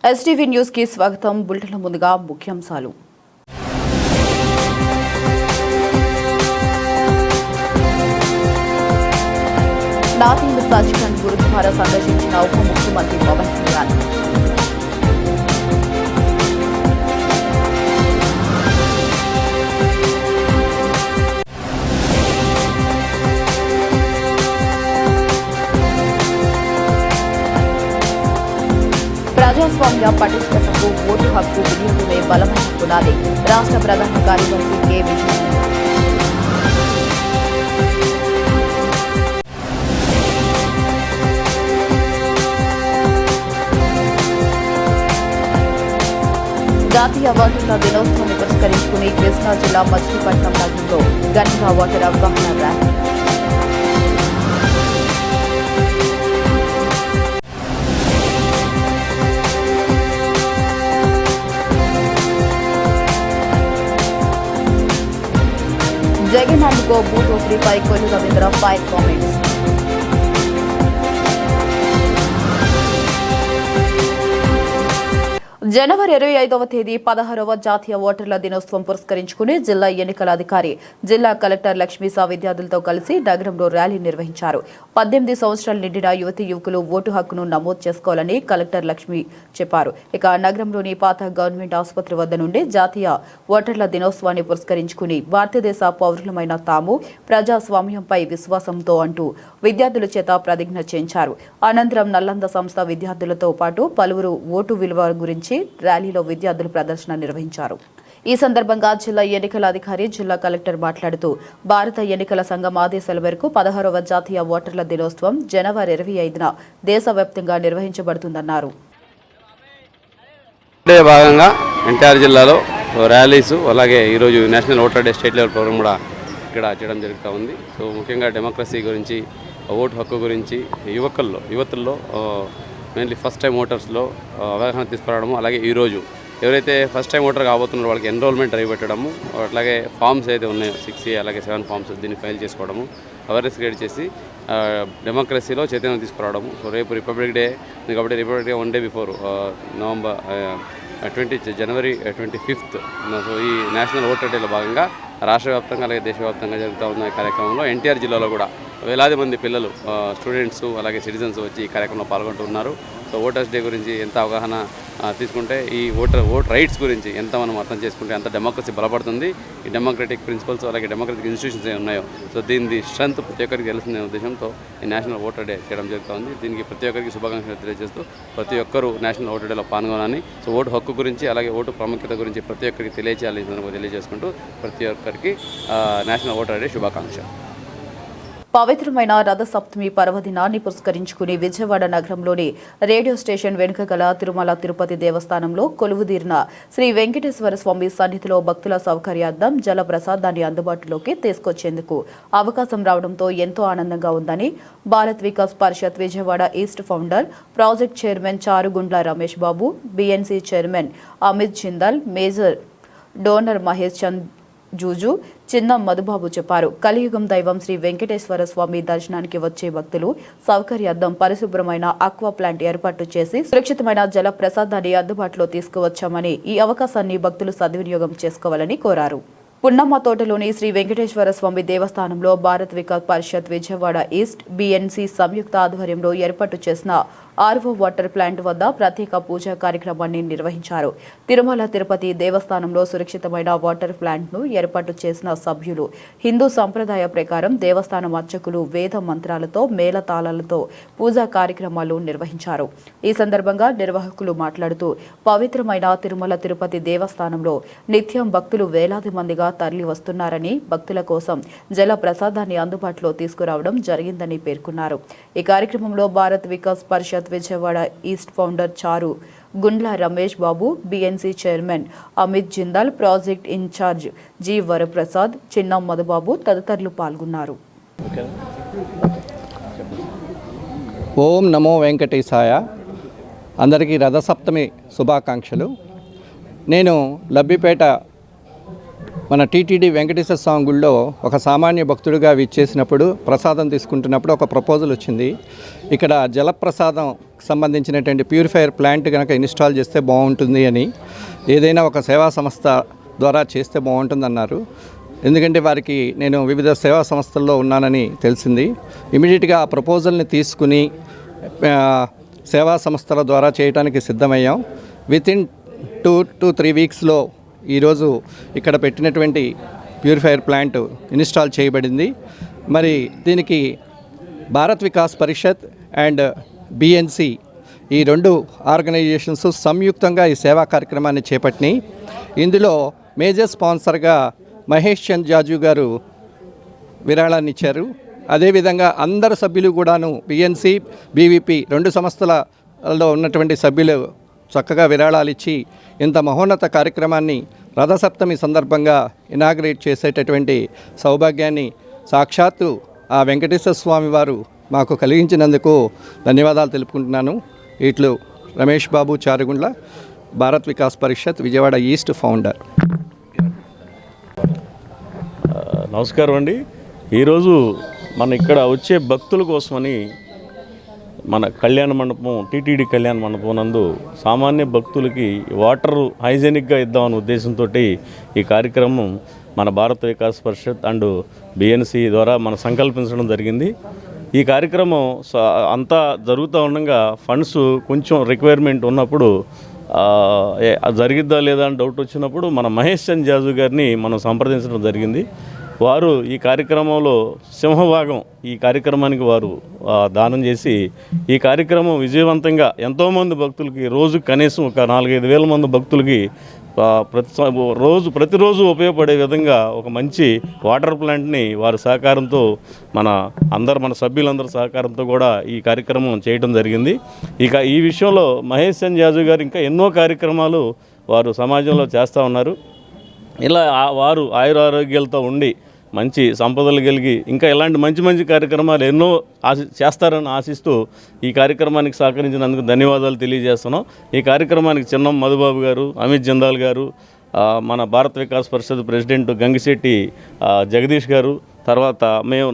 STV news కి స్వాగతం. బులెటిన్ల ముందుగా ముఖ్యాంశాలు. నాదీం సచ్ఖండ్ గురుద్వారా సందర్శించిన ఉప ముఖ్యమంత్రి పవన్ కళ్యాణ్. ప్రజాస్వామ్య పటిష్టతకు ఓటు హక్కు వినియోగమే బలమైన పునాది. రాష్ట్ర ప్రధాన కార్యదర్శి కె విజయన్. జాతీయ ఓటర్ల దినోత్సవాన్ని పురస్కరించుకుని కృష్ణా జిల్లా మచిలీపట్నం నగరంలో ఘనంగా ఓటర్ అవగాహన ర్యాలీ. జగన్ అందుకో బూత్ ఒకటిపై కొల్లు రవీంద్ర ఫైర్ కామెంట్స్. జనవరి 25వ తేదీ 16వ జాతీయ ఓటర్ల దినోత్సవం పురస్కరించుకుని జిల్లా ఎన్నికల అధికారి జిల్లా కలెక్టర్ లక్ష్మీసా విద్యార్థులతో కలిసి నగరంలో ర్యాలీ నిర్వహించారు. 18 సంవత్సరాలు నిండిన యువతీ యువకులు ఓటు హక్కును నమోదు చేసుకోవాలని కలెక్టర్ లక్ష్మి చెప్పారు. ఇక నగరంలోని పాత గవర్నమెంట్ ఆసుపత్రి వద్ద నుండి జాతీయ ఓటర్ల దినోత్సవాన్ని పురస్కరించుకుని భారతదేశ పౌరులమైన తాము ప్రజాస్వామ్యంపై విశ్వాసంతో అంటూ విద్యార్థుల చేత ప్రతిజ్ఞ చేయించారు. అనంతరం నల్లంద సంస్థ విద్యార్థులతో పాటు పలువురు ఓటు విలువ గురించి ర్యాలీలో విద్యార్థులు ప్రదర్శన నిర్వహించారు. ఈ సందర్భంగా జిల్లా ఎన్నికల అధికారి జిల్లా కలెక్టర్ మాట్లాడుతూ భారత ఎన్నికల సంఘం ఆదేశాల మేరకు 16వ జాతీయ ఓటర్ల దినోత్సవం జనవరి 25న దేశవ్యాప్తంగా నిర్వహించబడుతుందన్నారు. భాగంగా ఎన్టీఆర్ జిల్లాలో ర్యాలీస్ అలాగే ఈరోజు national voter day state level program కూడా ఇక్కడ చేయడం జరుగుతూ ఉంది. సో ముఖ్యంగా డెమోక్రసీ గురించి, ఓటు హక్కు గురించి యువతుల్లో మెయిన్లీ ఫస్ట్ టైం ఓటర్స్లో అవగాహన తీసుకురావడము, అలాగే ఈరోజు ఎవరైతే ఫస్ట్ టైం ఓటర్ కాబోతున్నారో వాళ్ళకి ఎన్రోల్మెంట్ డ్రైవ్ పెట్టడము, అట్లాగే ఫామ్స్ అయితే ఉన్నాయో 6A అలాగే 7 ఫామ్స్ దీన్ని ఫైల్ చేసుకోవడము, అవేర్నెస్ క్రియేట్ చేసి డెమోక్రసీలో చైతన్యం తీసుకురావడము. సో రేపు రిపబ్లిక్ డే కాబట్టి రిపబ్లిక్ డే 1 డే బిఫోర్ జనవరి 25th. సో ఈ నేషనల్ ఓటర్ డేలో భాగంగా రాష్ట్ర వ్యాప్తంగా అలాగే దేశవ్యాప్తంగా జరుగుతూ ఉన్న ఈ కార్యక్రమంలో ఎన్టీఆర్ జిల్లాలో కూడా వేలాది మంది పిల్లలు, స్టూడెంట్స్ అలాగే సిటిజన్స్ వచ్చి ఈ కార్యక్రమంలో పాల్గొంటున్నారు. సో ఓటర్స్ డే గురించి ఎంత అవగాహన తీసుకుంటే, ఈ ఓట్ రైట్స్ గురించి ఎంత మనం అర్థం చేసుకుంటే అంత డెమోక్రసీ బలపడుతుంది. ఈ డెమోక్రటిక్ ప్రిన్సిపల్స్ అలాగే డెమోక్రటిక్ ఇన్స్టిట్యూషన్స్ ఏ ఉన్నాయో సో దీని స్ట్రెంత్ ప్రతి ఒక్కరికి తెలుస్తుందనే ఉద్దేశంతో ఈ నేషనల్ ఓటర్ డే చేయడం జరుగుతుంది. దీనికి ప్రతి ఒక్కరికి శుభాకాంక్షలు తెలియజేస్తూ ప్రతి ఒక్కరూ నేషనల్ ఓటర్ డేలో పాల్గొనాలని, సో ఓటు హక్కు గురించి అలాగే ఓటు ప్రాముఖ్యత గురించి ప్రతి ఒక్కరికి తెలియజేయాలని తెలియజేసుకుంటూ ప్రతి ఒక్కరికి నేషనల్ ఓటర్ డే శుభాకాంక్షలు. పవిత్రమైన రథ సప్తమి పర్వదినాన్ని పురస్కరించుకుని విజయవాడ నగరంలోని రేడియో స్టేషన్ వెనుక గల తిరుమల తిరుపతి దేవస్థానంలో కొలువుదీరిన శ్రీ వెంకటేశ్వర స్వామి సన్నిధిలో భక్తుల సౌకర్యార్థం జల ప్రసాదాన్ని అందుబాటులోకి తీసుకొచ్చేందుకు అవకాశం రావడంతో ఎంతో ఆనందంగా ఉందని Bharat Vikas Parishad Vijayawada east founder, project chairman Charugundla Ramesh Babu, BNC chairman Amit Jindal, major donor Mahesh Chand Juju, Chinna Madhubabu చెప్పారు. కలియుగం దైవం శ్రీ వెంకటేశ్వర స్వామి దర్శనానికి వచ్చే భక్తులు సౌకర్యార్థం పరిశుభ్రమైన ఆక్వా ప్లాంట్ ఏర్పాటు చేసి సురక్షితమైన జల ప్రసాదాన్ని అందుబాటులో తీసుకువచ్చామని, ఈ అవకాశాన్ని భక్తులు సద్వినియోగం చేసుకోవాలని కోరారు. పున్నమ్మ తోటలోని శ్రీ వెంకటేశ్వర స్వామి దేవస్థానంలో భారత్ వికాస్ పరిషత్ విజయవాడ ఈస్ట్, బీఎన్సీ సంయుక్త ఆధ్వర్యంలో ఏర్పాటు చేసిన ఆర్వో వాటర్ ప్లాంట్ వద్ద ప్రత్యేక పూజా కార్యక్రమాన్ని నిర్వహించారు. తిరుమల తిరుపతి దేవస్థానంలో సురక్షితమైన వాటర్ ప్లాంట్ ను ఏర్పాటు చేసిన సభ్యులు హిందూ సంప్రదాయ ప్రకారం దేవస్థానం అర్చకులు వేద మంత్రాలతో మేళతాళాలతో పూజా కార్యక్రమాలు నిర్వహించారు. ఈ సందర్భంగా నిర్వాహకులు మాట్లాడుతూ పవిత్రమైన తిరుమల తిరుపతి దేవస్థానంలో నిత్యం భక్తులు వేలాది మందిగా తరలి వస్తున్నారని, భక్తుల కోసం జల ప్రసాదాన్ని అందుబాటులో తీసుకురావడం జరిగిందని పేర్కొన్నారు. ఈ కార్యక్రమంలో Bharat Vikas Parishad Vijayawada east founder Charu Gundla Ramesh Babu, BNC chairman Amit Jindal, project incharge G Varaprasad, Chinna Madhubabu తదితరులు పాల్గొన్నారు. ఓం నమో వెంకటేశాయ. అందరికీ రథసప్తమి శుభాకాంక్షలు. నేను లబ్బిపేట మన టీటీడీ వెంకటేశ్వర స్వామి గుళ్ళో ఒక సామాన్య భక్తుడిగా విచ్చేసినప్పుడు ప్రసాదం తీసుకుంటున్నప్పుడు ఒక ప్రపోజల్ వచ్చింది. ఇక్కడ జలప్రసాదం సంబంధించినటువంటి ప్యూరిఫైయర్ ప్లాంట్ కనుక ఇన్స్టాల్ చేస్తే బాగుంటుంది అని, ఏదైనా ఒక సేవా సంస్థ ద్వారా చేస్తే బాగుంటుందన్నారు. ఎందుకంటే వారికి నేను వివిధ సేవా సంస్థల్లో ఉన్నానని తెలిసింది. ఇమీడియట్గా ఆ ప్రపోజల్ని తీసుకుని సేవా సంస్థల ద్వారా చేయడానికి సిద్ధమయ్యాం. వితిన్ 2 to 3 వీక్స్లో ఈరోజు ఇక్కడ పెట్టినటువంటి ప్యూరిఫైయర్ ప్లాంట్ ఇన్స్టాల్ చేయబడింది. మరి దీనికి భారత్ వికాస్ పరిషత్ అండ్ బిఎన్సి ఈ 2 ఆర్గనైజేషన్స్ సంయుక్తంగా ఈ సేవా కార్యక్రమాన్ని చేపట్టినాయి. ఇందులో మేజర్ స్పాన్సర్గా మహేష్ చంద్ జాజు గారు విరాళాన్ని ఇచ్చారు. అదేవిధంగా అందరు సభ్యులు కూడాను బిఎన్సి, బీవీపీ 2 సంస్థలలో ఉన్నటువంటి సభ్యులు చక్కగా విరాళాలు ఇచ్చి ఇంత మహోన్నత కార్యక్రమాన్ని రథసప్తమి సందర్భంగా ఇనాగ్రేట్ చేసేటటువంటి సౌభాగ్యాన్ని సాక్షాత్తు ఆ వెంకటేశ్వర స్వామి వారు మాకు కలిగించినందుకు ధన్యవాదాలు తెలుపుకుంటున్నాను. ఇట్లు రమేష్ బాబు చారుగుండ్ల, భారత్ వికాస్ పరిషత్ విజయవాడ ఈస్ట్ ఫౌండర్. నమస్కారం అండి. ఈరోజు మన ఇక్కడ వచ్చే భక్తుల కోసమని మన కళ్యాణ మండపం, టీటీడీ కళ్యాణ మండపం నందు సామాన్య భక్తులకి వాటర్ హైజెనిక్గా ఇద్దామనే ఉద్దేశంతో ఈ కార్యక్రమం మన భారత వికాస్ పరిషత్ అండ్ బిఎన్సి ద్వారా మనం సంకల్పించడం జరిగింది. ఈ కార్యక్రమం అంతా జరుగుతూ ఉండగా ఫండ్స్ కొంచెం రిక్వైర్మెంట్ ఉన్నప్పుడు జరిగిద్దా లేదా అని డౌట్ వచ్చినప్పుడు మన మహేష్ చంద్ జాజు గారిని మనం సంప్రదించడం జరిగింది. వారు ఈ కార్యక్రమంలో సింహభాగం ఈ కార్యక్రమానికి వారు దానం చేసి ఈ కార్యక్రమం విజయవంతంగా ఎంతోమంది భక్తులకి రోజు కనీసం ఒక 4-5 వేల మంది భక్తులకి ప్రతిరోజు ఉపయోగపడే విధంగా ఒక మంచి వాటర్ ప్లాంట్ని వారి సహకారంతో మన సభ్యులందరి సహకారంతో కూడా ఈ కార్యక్రమం చేయడం జరిగింది. ఇక ఈ విషయంలో మహేష్ చంద్ జాజు గారు ఇంకా ఎన్నో కార్యక్రమాలు వారు సమాజంలో చేస్తూ ఉన్నారు. ఇలా వారు ఆయురారోగ్యాలతో ఉండి మంచి సంపదలు కలిగి ఇంకా ఇలాంటి మంచి కార్యక్రమాలు ఎన్నో చేస్తారని ఆశిస్తూ ఈ కార్యక్రమానికి సహకరించినందుకు ధన్యవాదాలు తెలియజేస్తున్నాం. ఈ కార్యక్రమానికి చిన్నం మధుబాబు గారు, అమిత్ జిందాల్ గారు, మన భారత్ వికాస్ పరిషత్ ప్రెసిడెంట్ గంగిశెట్టి జగదీష్ గారు, తర్వాత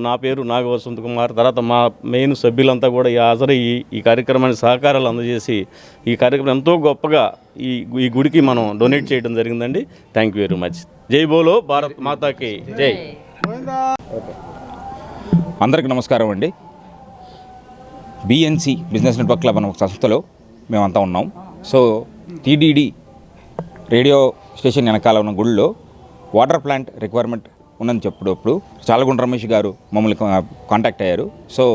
నా పేరు నాగవసంత్ కుమార్, తర్వాత మా మెయిన్ సభ్యులంతా కూడా హాజరయ్యి ఈ కార్యక్రమానికి సహకారాలు అందజేసి ఈ కార్యక్రమం ఎంతో గొప్పగా ఈ గుడికి మనం డొనేట్ చేయడం జరిగిందండి. Thank you very much. జై బోలో భారత్ మాతాకి జై. అందరికీ నమస్కారం అండి. బిఎన్సి బిజినెస్ నెట్వర్క్ క్లబ్ అనే ఒక సంస్థలో మేమంతా ఉన్నాం. సో టీటీడీ రేడియో స్టేషన్ వెనకాల ఉన్న గుడిలో వాటర్ ప్లాంట్ రిక్వైర్మెంట్ ఉందని చెప్పినప్పుడు చాలగుండ రమేష్ గారు మమ్మల్ని కాంటాక్ట్ అయ్యారు. సో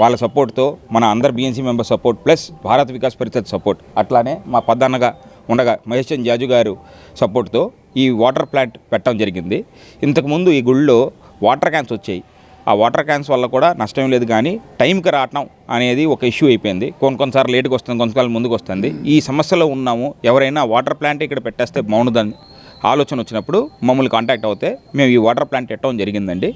వాళ్ళ సపోర్ట్తో మన అందరు BNC member support plus Bharat Vikas Parishad support, అట్లానే మా పద్దన్నగా ఉండగా మహేష్ చంద్ జాజు గారు సపోర్ట్తో ఈ వాటర్ ప్లాంట్ పెట్టడం జరిగింది. ఇంతకుముందు ఈ గుళ్ళో వాటర్ క్యాన్స్ వచ్చాయి. ఆ వాటర్ క్యాన్స్ వల్ల కూడా నష్టం లేదు, కానీ టైంకి రావటం అనేది ఒక ఇష్యూ అయిపోయింది. కొన్నిసార్లు లేట్గా వస్తుంది, కొంతకాలం ముందుకు వస్తుంది. ఈ సమస్యలో ఉన్నాము, ఎవరైనా వాటర్ ప్లాంట్ ఇక్కడ పెట్టేస్తే బాగుంటుందని ఆలోచన వచ్చినప్పుడు మమ్మల్ని కాంటాక్ట్ అవుతే మేము ఈ వాటర్ ప్లాంట్ పెట్టడం జరిగిందండి.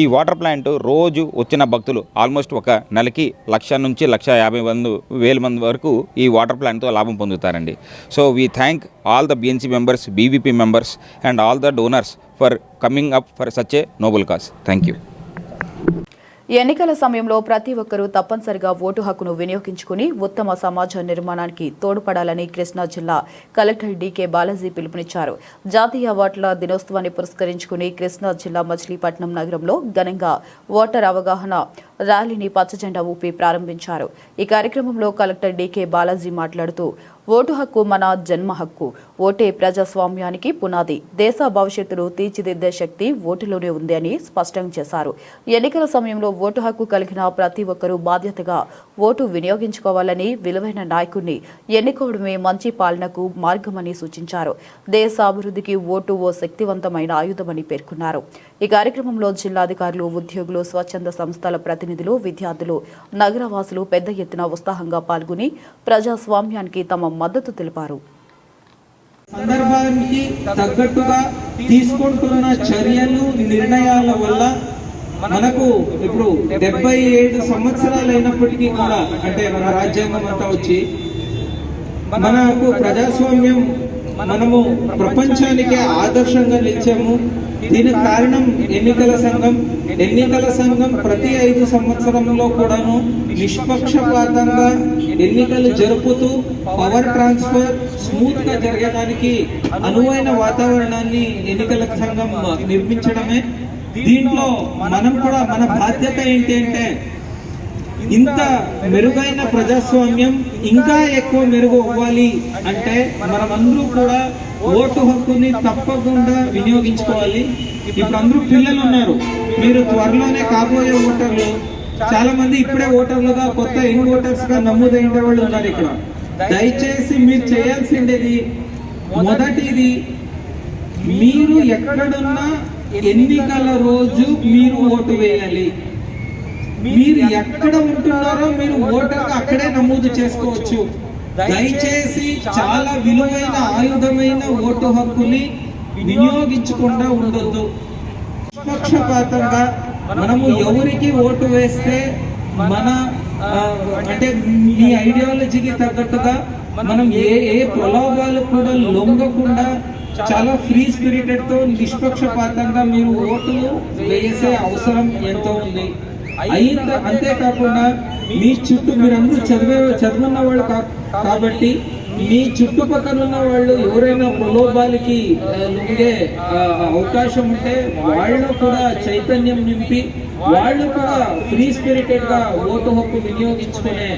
ఈ వాటర్ ప్లాంట్ రోజు వచ్చిన భక్తులు ఆల్మోస్ట్ ఒక నెలకి 1,00,000 నుంచి 1,50,000 మంది వరకు ఈ వాటర్ ప్లాంట్తో లాభం పొందుతారండి. So we thank all the BNC members, BVP members and all the donors for coming up for such a noble cause. Thank you. ఎన్నికల సమయంలో ప్రతి ఒక్కరూ తప్పనిసరిగా ఓటు హక్కును వినియోగించుకుని ఉత్తమ సమాజ నిర్మాణానికి తోడ్పడాలని కృష్ణా జిల్లా కలెక్టర్ డీకే బాలాజీ పిలుపునిచ్చారు. జాతీయ ఓటర్ల దినోత్సవాన్ని పురస్కరించుకుని కృష్ణా జిల్లా మచిలీపట్నం నగరంలో ఘనంగా ఓటర్ అవగాహన ర్యాలీని పచ్చజెండా ఊపి ప్రారంభించారు. ఈ కార్యక్రమంలో కలెక్టర్ డీకే బాలాజీ మాట్లాడుతూ ఓటు హక్కు మన జన్మ హక్కు, ఓటే ప్రజాస్వామ్యానికి పునాది, దేశ భవిష్యత్తును తీర్చిదిద్దే శక్తి ఓటులోనే ఉంది అని స్పష్టం చేశారు. ఎన్నికల సమయంలో ఓటు హక్కు కలిగిన ప్రతి ఒక్కరూ బాధ్యతగా ఓటు వినియోగించుకోవాలని, విలువైన నాయకుడిని ఎన్నుకోవడమే మంచి పాలనకు మార్గమని సూచించారు. దేశ అభివృద్ధికి ఓటు ఓ శక్తివంతమైన ఆయుధమని పేర్కొన్నారు. ఈ కార్యక్రమంలో జిల్లాధికారులు, ఉద్యోగులు, స్వచ్ఛంద సంస్థల ప్రతినిధులు, విద్యార్థులు, నగరవాసులు పెద్ద ఎత్తున ఉత్సాహంగా పాల్గొని ప్రజాస్వామ్యానికి తమ మద్దతు తెలిపారు. సందర్భానికి తగ్గట్టుగా తీసుకుంటున్న చర్యలు, నిర్ణయాల వల్ల మనకు ఇప్పుడు 77 సంవత్సరాలు అయినప్పటికీ కూడా, అంటే మన రాజ్యాంగం అంతా వచ్చి మనకు ప్రజాస్వామ్యం మనము ప్రపంచానికే ఆదర్శంగా నిలిచాము. దీనికి కారణం ఎన్నికల సంఘం ప్రతి 5 సంవత్సరంలో కూడాను నిష్పక్షపాతంగా ఎన్నికలు జరుపుతూ పవర్ ట్రాన్స్ఫర్ స్మూత్ గా జరగడానికి అనువైన వాతావరణాన్ని ఎన్నికల సంఘం నిర్మించడమే. దీంట్లో మనం కూడా మన బాధ్యత ఏంటి అంటే, ఇంత మెరుగైన ప్రజాస్వామ్యం ఇంకా ఎక్కువ మెరుగు అవ్వాలి అంటే మనమందరూ కూడా ఓటు హక్కుని తప్పకుండా వినియోగించుకోవాలి. ఇప్పుడు అందరూ పిల్లలు ఉన్నారు, మీరు త్వరలోనే కాబోయే ఓటర్లు. చాలా మంది ఇప్పుడే ఓటర్లుగా, కొత్త యంగ్ ఓటర్స్ గా నమోదైన వాళ్ళు ఉన్నారు ఇక్కడ. దయచేసి మీరు చేయాల్సిండేది మొదటిది, మీరు ఎక్కడున్నా ఎన్నికల రోజు మీరు ఓటు వేయాలి. మీరు ఎక్కడ ఉంటున్నారో మీరు ఓటర్గా అక్కడే నమోదు చేసుకోవచ్చు. దయచేసి చాలా విలువైన ఆయుధమైన ఓటు హక్కుని వినియోగించకుండా ఉండొద్దు. నిష్పక్షపాతంగా మనము ఎవరికి ఓటు వేస్తే మన అంటే మీ ఐడియాలజీకి తగ్గట్టుగా మనం ఏ ప్రలోభాలు కూడా లొంగకుండా చాలా ఫ్రీ స్పిరిటెడ్ తో నిష్పక్షపాతంగా మీరు ఓటులు వేసే అవసరం ఎంతో ఉంది. అంతేకాకుండా మీ చుట్టూ మీరందరూ చదువున్న వాళ్ళు కాబట్టి మీ చుట్టుపక్కల ఉన్న వాళ్ళు ఎవరైనా ప్రలోభాలకి లొంగే అవకాశం ఉంటే వాళ్ళు కూడా చైతన్యం నింపి వాళ్ళు కూడా ఫ్రీ స్పిరిటెడ్ గా ఓటు హక్కు వినియోగించుకునే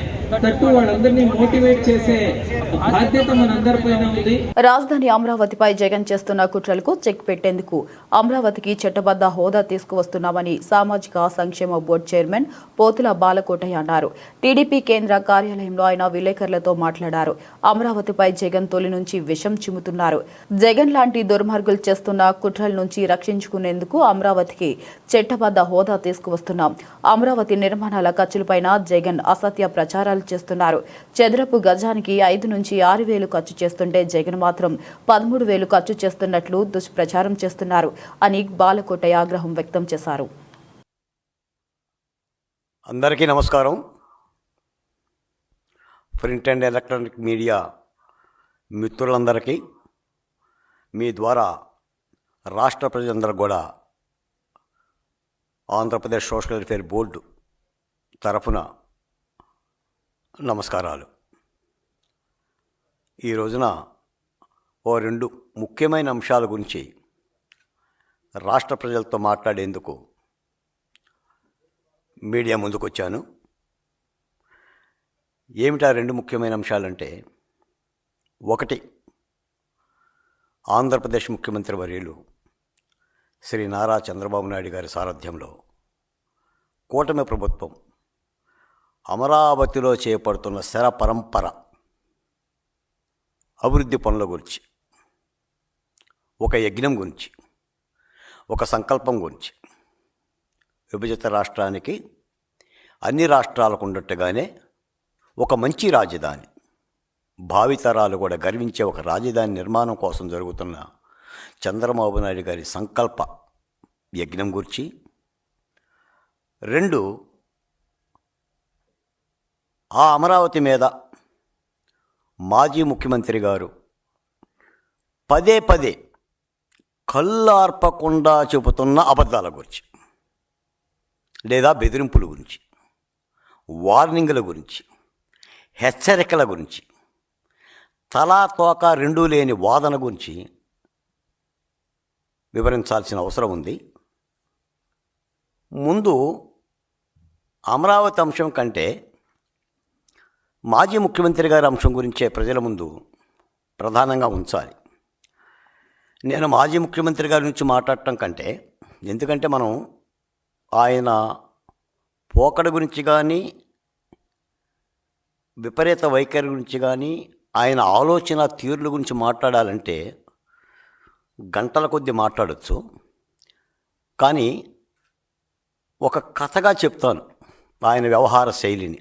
తట్టు వాళ్ళందరినీ మోటివేట్ చేసే బాధ్యత మనందరిపైన ఉంది. రాజధాని అమరావతిపై జగన్ చేస్తున్న కుట్రలకు చెక్ పెట్టేందుకు అమరావతికి చట్టబద్ధ హోదా తీసుకువస్తున్నామని సామాజిక సంక్షేమ బోర్డు చైర్మన్ పోతుల బాలకోటయ్య అన్నారు. టీడీపీ కేంద్ర కార్యాలయంలో ఆయన విలేకరులతో మాట్లాడారు. అమరావతిపై జగన్ తొలి నుంచి విషం చిమ్ముతున్నారు. జగన్ లాంటి దుర్మార్గులు చేస్తున్న కుట్రల నుంచి రక్షించుకునేందుకు అమరావతికి చట్టబద్ధ హోదా తీసుకువస్తున్నాం. అమరావతి నిర్మాణాల ఖర్చులపైన జగన్ అసత్య ప్రచారాలు చేస్తున్నారు. చదరపు గజానికి 5 నుంచి 6 వేలు ఖర్చు చేస్తుంటే జగన్ మాత్రం 13 వేలు ఖర్చు చేస్తున్నట్లు దుష్ప్రచారం చేస్తున్నారు అని బాలకోటయ్య ఆగ్రహం వ్యక్తం చేశారు. అందరికీ నమస్కారం. ప్రింట్ అండ్ ఎలక్ట్రానిక్ మీడియా మిత్రులందరికీ మీ ద్వారా రాష్ట్ర ప్రజలందరూ కూడా ఆంధ్రప్రదేశ్ సోషల్ వెల్ఫేర్ బోర్డు తరఫున నమస్కారాలు. ఈ రోజున 2 ముఖ్యమైన అంశాల గురించి రాష్ట్ర ప్రజలతో మాట్లాడేందుకు మీడియా ముందుకు వచ్చాను. ఏమిటా 2 ముఖ్యమైన అంశాలంటే, ఒకటి, ఆంధ్రప్రదేశ్ ముఖ్యమంత్రి వర్యులు శ్రీ నారా చంద్రబాబు నాయుడు గారి సారథ్యంలో కూటమి ప్రభుత్వం అమరావతిలో చేపడుతున్న శర పరంపర అభివృద్ధి పనుల గురించి, ఒక యజ్ఞం గురించి, ఒక సంకల్పం గురించి, విభజిత రాష్ట్రానికి అన్ని రాష్ట్రాలకు ఉన్నట్టుగానే ఒక మంచి రాజధాని, భావితరాలు కూడా గర్వించే ఒక రాజధాని నిర్మాణం కోసం జరుగుతున్న చంద్రబాబు నాయుడు గారి సంకల్ప యజ్ఞం గురించి. 2, ఆ అమరావతి మీద మాజీ ముఖ్యమంత్రి గారు పదే పదే కళ్ళార్పకుండా చెబుతున్న అబద్ధాల గురించి, లేదా బెదిరింపుల గురించి, వార్నింగుల గురించి, హెచ్చరికల గురించి, తలా తోక 2 లేని వాదన గురించి వివరించాల్సిన అవసరం ఉంది. ముందు అమరావతి అంశం కంటే మాజీ ముఖ్యమంత్రి గారి అంశం గురించే ప్రజల ముందు ప్రధానంగా ఉంచాలి. నేను మాజీ ముఖ్యమంత్రి గారి నుంచి మాట్లాడటం కంటే, ఎందుకంటే మనం ఆయన పోకడ గురించి కానీ, విపరీత వైఖరి గురించి కానీ, ఆయన ఆలోచన తీరుల గురించి మాట్లాడాలంటే గంటల కొద్దీ మాట్లాడచ్చు. కానీ ఒక కథగా చెప్తాను ఆయన వ్యవహార శైలిని.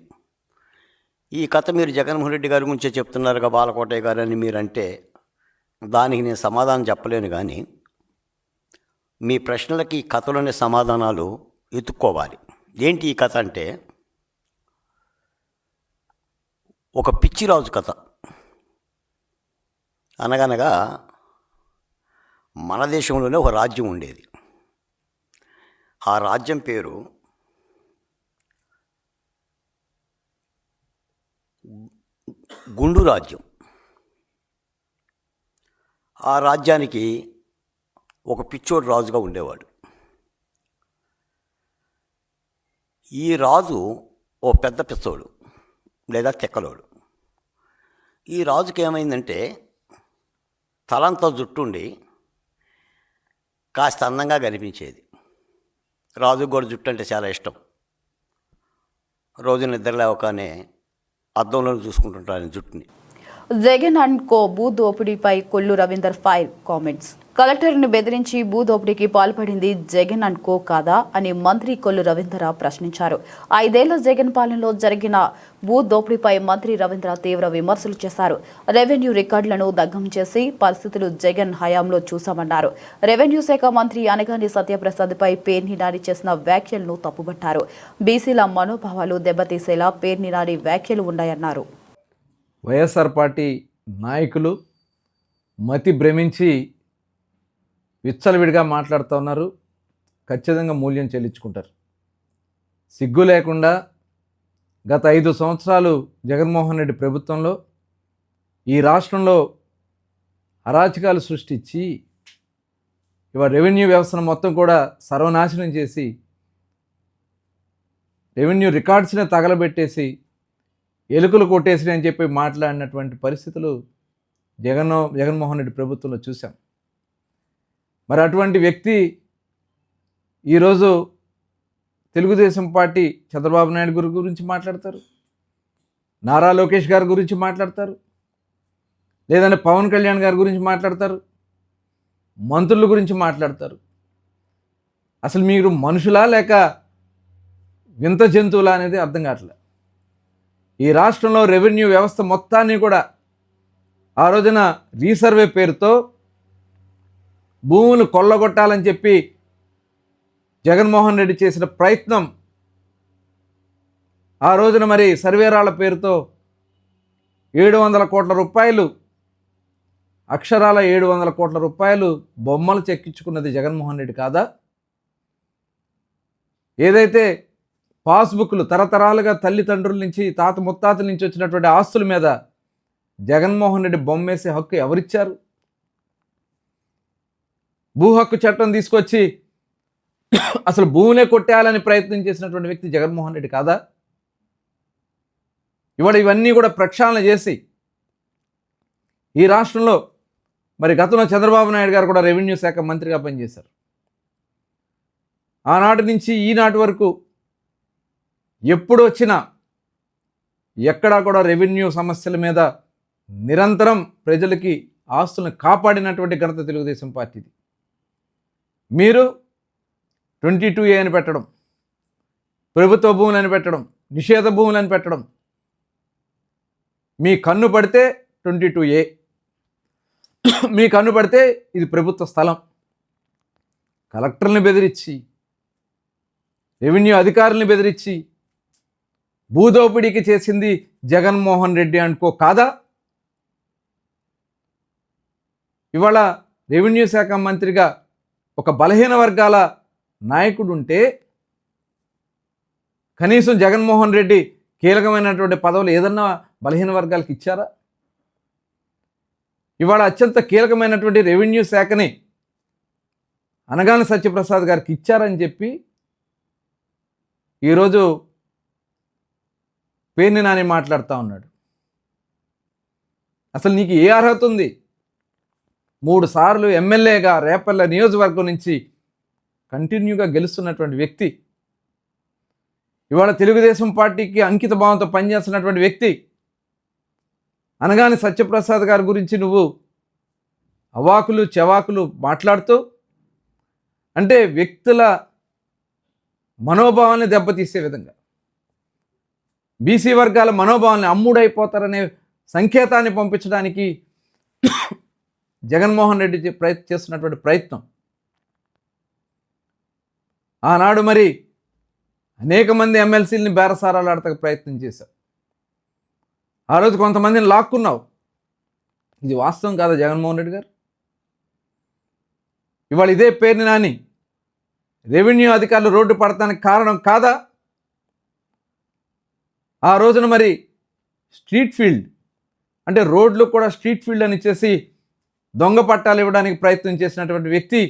ఈ కథ మీరు జగన్మోహన్ రెడ్డి గారి గురించే చెప్తున్నారుగా బాలకోటయ్య గారు అని మీరంటే దానికి నేను సమాధానం చెప్పలేను. కానీ మీ ప్రశ్నలకి ఈ కథలోని సమాధానాలు ఎత్తుక్కోవాలి. ఏంటి ఈ కథ అంటే, ఒక పిచ్చిరాజు కథ. అనగనగా మన దేశంలోనే ఒక రాజ్యం ఉండేది. ఆ రాజ్యం పేరు గుండు రాజ్యం. ఆ రాజ్యానికి ఒక పిచ్చోడు రాజుగా ఉండేవాడు. ఈ రాజు ఓ పెద్ద పిచ్చోడు లేదా తెక్కలోడు. ఈ రాజుకి ఏమైందంటే, తలంతా జుట్టుండి కాస్త అందంగా కనిపించేది. రాజుకు కూడా జుట్టు అంటే చాలా ఇష్టం. రోజు నిద్ర లేవగానే అద్దంలో చూసుకుంటుంటాను ఆయన జుట్టుని. జగన్ అండ్ కో భూ దోపిడీపై కొల్లు రవీందర్ ఫైర్ కామెంట్స్. కలెక్టర్ను బెదిరించి భూ దోపిడీకి పాల్పడింది జగన్ అండ్ కో కాదా అని మంత్రి కొల్లు రవీంద్ర ప్రశ్నించారు. 5 ఏళ్ల జగన్ పాలనలో జరిగిన భూ దోపిడీపై మంత్రి రవీంద్ర తీవ్ర విమర్శలు చేశారు. రెవెన్యూ రికార్డులను దగ్ధం చేసి పరిస్థితులు జగన్ హయాంలో చూశామన్నారు. రెవెన్యూ శాఖ మంత్రి అనగాని సత్యప్రసాద్పై పేర్ని నాని చేసిన వ్యాఖ్యలను తప్పుబట్టారు. బీసీల మనోభావాలు దెబ్బతీసేలా పేర్ని నాని వ్యాఖ్యలు ఉన్నాయన్నారు. వైఎస్ఆర్ పార్టీ నాయకులు మతి భ్రమించి విచ్చలవిడిగా మాట్లాడుతూ ఉన్నారు. ఖచ్చితంగా మూల్యం చెల్లించుకుంటారు. సిగ్గు లేకుండా గత 5 సంవత్సరాలు జగన్మోహన్ రెడ్డి ప్రభుత్వంలో ఈ రాష్ట్రంలో అరాచకాలు సృష్టించి ఇవాళ రెవెన్యూ వ్యవస్థను మొత్తం కూడా సర్వనాశనం చేసి రెవెన్యూ రికార్డ్స్ని తగలబెట్టేసి ఎలుకలు కొట్టేసి అని చెప్పి మాట్లాడినటువంటి పరిస్థితులు జగన్మోహన్ రెడ్డి ప్రభుత్వంలో చూసాం. మరి అటువంటి వ్యక్తి ఈరోజు తెలుగుదేశం పార్టీ చంద్రబాబు నాయుడు గారి గురించి మాట్లాడతారు, నారా లోకేష్ గారి గురించి మాట్లాడతారు, లేదంటే పవన్ కళ్యాణ్ గారి గురించి మాట్లాడతారు, మంత్రుల గురించి మాట్లాడతారు. అసలు మీరు మనుషులా లేక వింత జంతువులా అనేది అర్థం కావట్లేదు. ఈ రాష్ట్రంలో రెవెన్యూ వ్యవస్థ మొత్తాన్ని కూడా ఆ రోజున రీసర్వే పేరుతో భూములు కొల్లగొట్టాలని చెప్పి జగన్మోహన్ రెడ్డి చేసిన ప్రయత్నం, ఆ రోజున మరి సర్వేరాళ్ల పేరుతో 700 కోట్ల రూపాయలు, అక్షరాల 700 కోట్ల రూపాయలు బొమ్మలు చెక్కించుకున్నది జగన్మోహన్ రెడ్డి కాదా? ఏదైతే పాస్బుక్లు తరతరాలుగా తల్లిదండ్రుల నుంచి తాత ముత్తాతల నుంచి వచ్చినటువంటి ఆస్తుల మీద జగన్మోహన్ రెడ్డి బొమ్మేసే హక్కు ఎవరిచ్చారు? భూ హక్కు చట్టం తీసుకొచ్చి అసలు భూమినే కొట్టేయాలని ప్రయత్నం చేసినటువంటి వ్యక్తి జగన్మోహన్ రెడ్డి కాదా? ఇవాళ ఇవన్నీ కూడా ప్రక్షాళన చేసి ఈ రాష్ట్రంలో మరి గతంలో చంద్రబాబు నాయుడు గారు కూడా రెవెన్యూ శాఖ మంత్రిగా పనిచేశారు. ఆనాటి నుంచి ఈనాటి వరకు ఎప్పుడు వచ్చినా ఎక్కడా కూడా రెవెన్యూ సమస్యల మీద నిరంతరం ప్రజలకి ఆస్తులను కాపాడినటువంటి ఘనత తెలుగుదేశం పార్టీది. మీరు 22A అని పెట్టడం, ప్రభుత్వ భూములని పెట్టడం, నిషేధ భూములని పెట్టడం, మీ కన్ను పడితే 22A, మీ కన్ను పడితే ఇది ప్రభుత్వ స్థలం. కలెక్టర్ని బెదిరించి, రెవెన్యూ అధికారులను బెదిరించి భూదోపిడీకి చేసింది జగన్మోహన్ రెడ్డి అనుకో కాదా? ఇవాళ రెవెన్యూ శాఖ మంత్రిగా ఒక బలహీన వర్గాల నాయకుడు ఉంటే కనీసం జగన్మోహన్ రెడ్డి కీలకమైనటువంటి పదవులు ఏదన్నా బలహీన వర్గాలకు ఇచ్చారా? ఇవాళ అత్యంత కీలకమైనటువంటి రెవెన్యూ శాఖని అనగాని సత్యప్రసాద్ గారికి ఇచ్చారని చెప్పి ఈరోజు పేర్ని నాని మాట్లాడుతూ ఉన్నాడు. అసలు నీకు ఏ అర్హత ఉంది? 3 సార్లు ఎమ్మెల్యేగా రేపల్ల నియోజకవర్గం నుంచి కంటిన్యూగా గెలుస్తున్నటువంటి వ్యక్తి, ఇవాళ తెలుగుదేశం పార్టీకి అంకిత భావంతో పనిచేస్తున్నటువంటి వ్యక్తి అనగాని సత్యప్రసాద్ గారి గురించి నువ్వు అవాకులు చెవాకులు మాట్లాడుతూ, అంటే వ్యక్తుల మనోభావాన్ని దెబ్బతీసే విధంగా, బీసీ వర్గాల మనోభావాన్ని అమ్ముడైపోతారనే సంకేతాన్ని పంపించడానికి జగన్మోహన్ రెడ్డి చేస్తున్నటువంటి ప్రయత్నం. ఆనాడు మరి అనేక మంది ఎమ్మెల్సీలని బేరసారాలు ఆడతానికి ప్రయత్నం చేశావు. ఆ రోజు కొంతమందిని లాక్కున్నావు. ఇది వాస్తవం కాదా జగన్మోహన్ రెడ్డి గారు? ఇవాళ ఇదే పేరుని నాని రెవెన్యూ అధికారులు రోడ్డు పడటానికి కారణం కాదా? ఆ రోజున మరి స్ట్రీట్ ఫీల్డ్ అంటే రోడ్లు కూడా స్ట్రీట్ ఫీల్డ్ అని ఇచ్చేసి దొంగ పట్టాలు ఇవ్వడానికి ప్రయత్నం చేసినటువంటి వ్యక్తి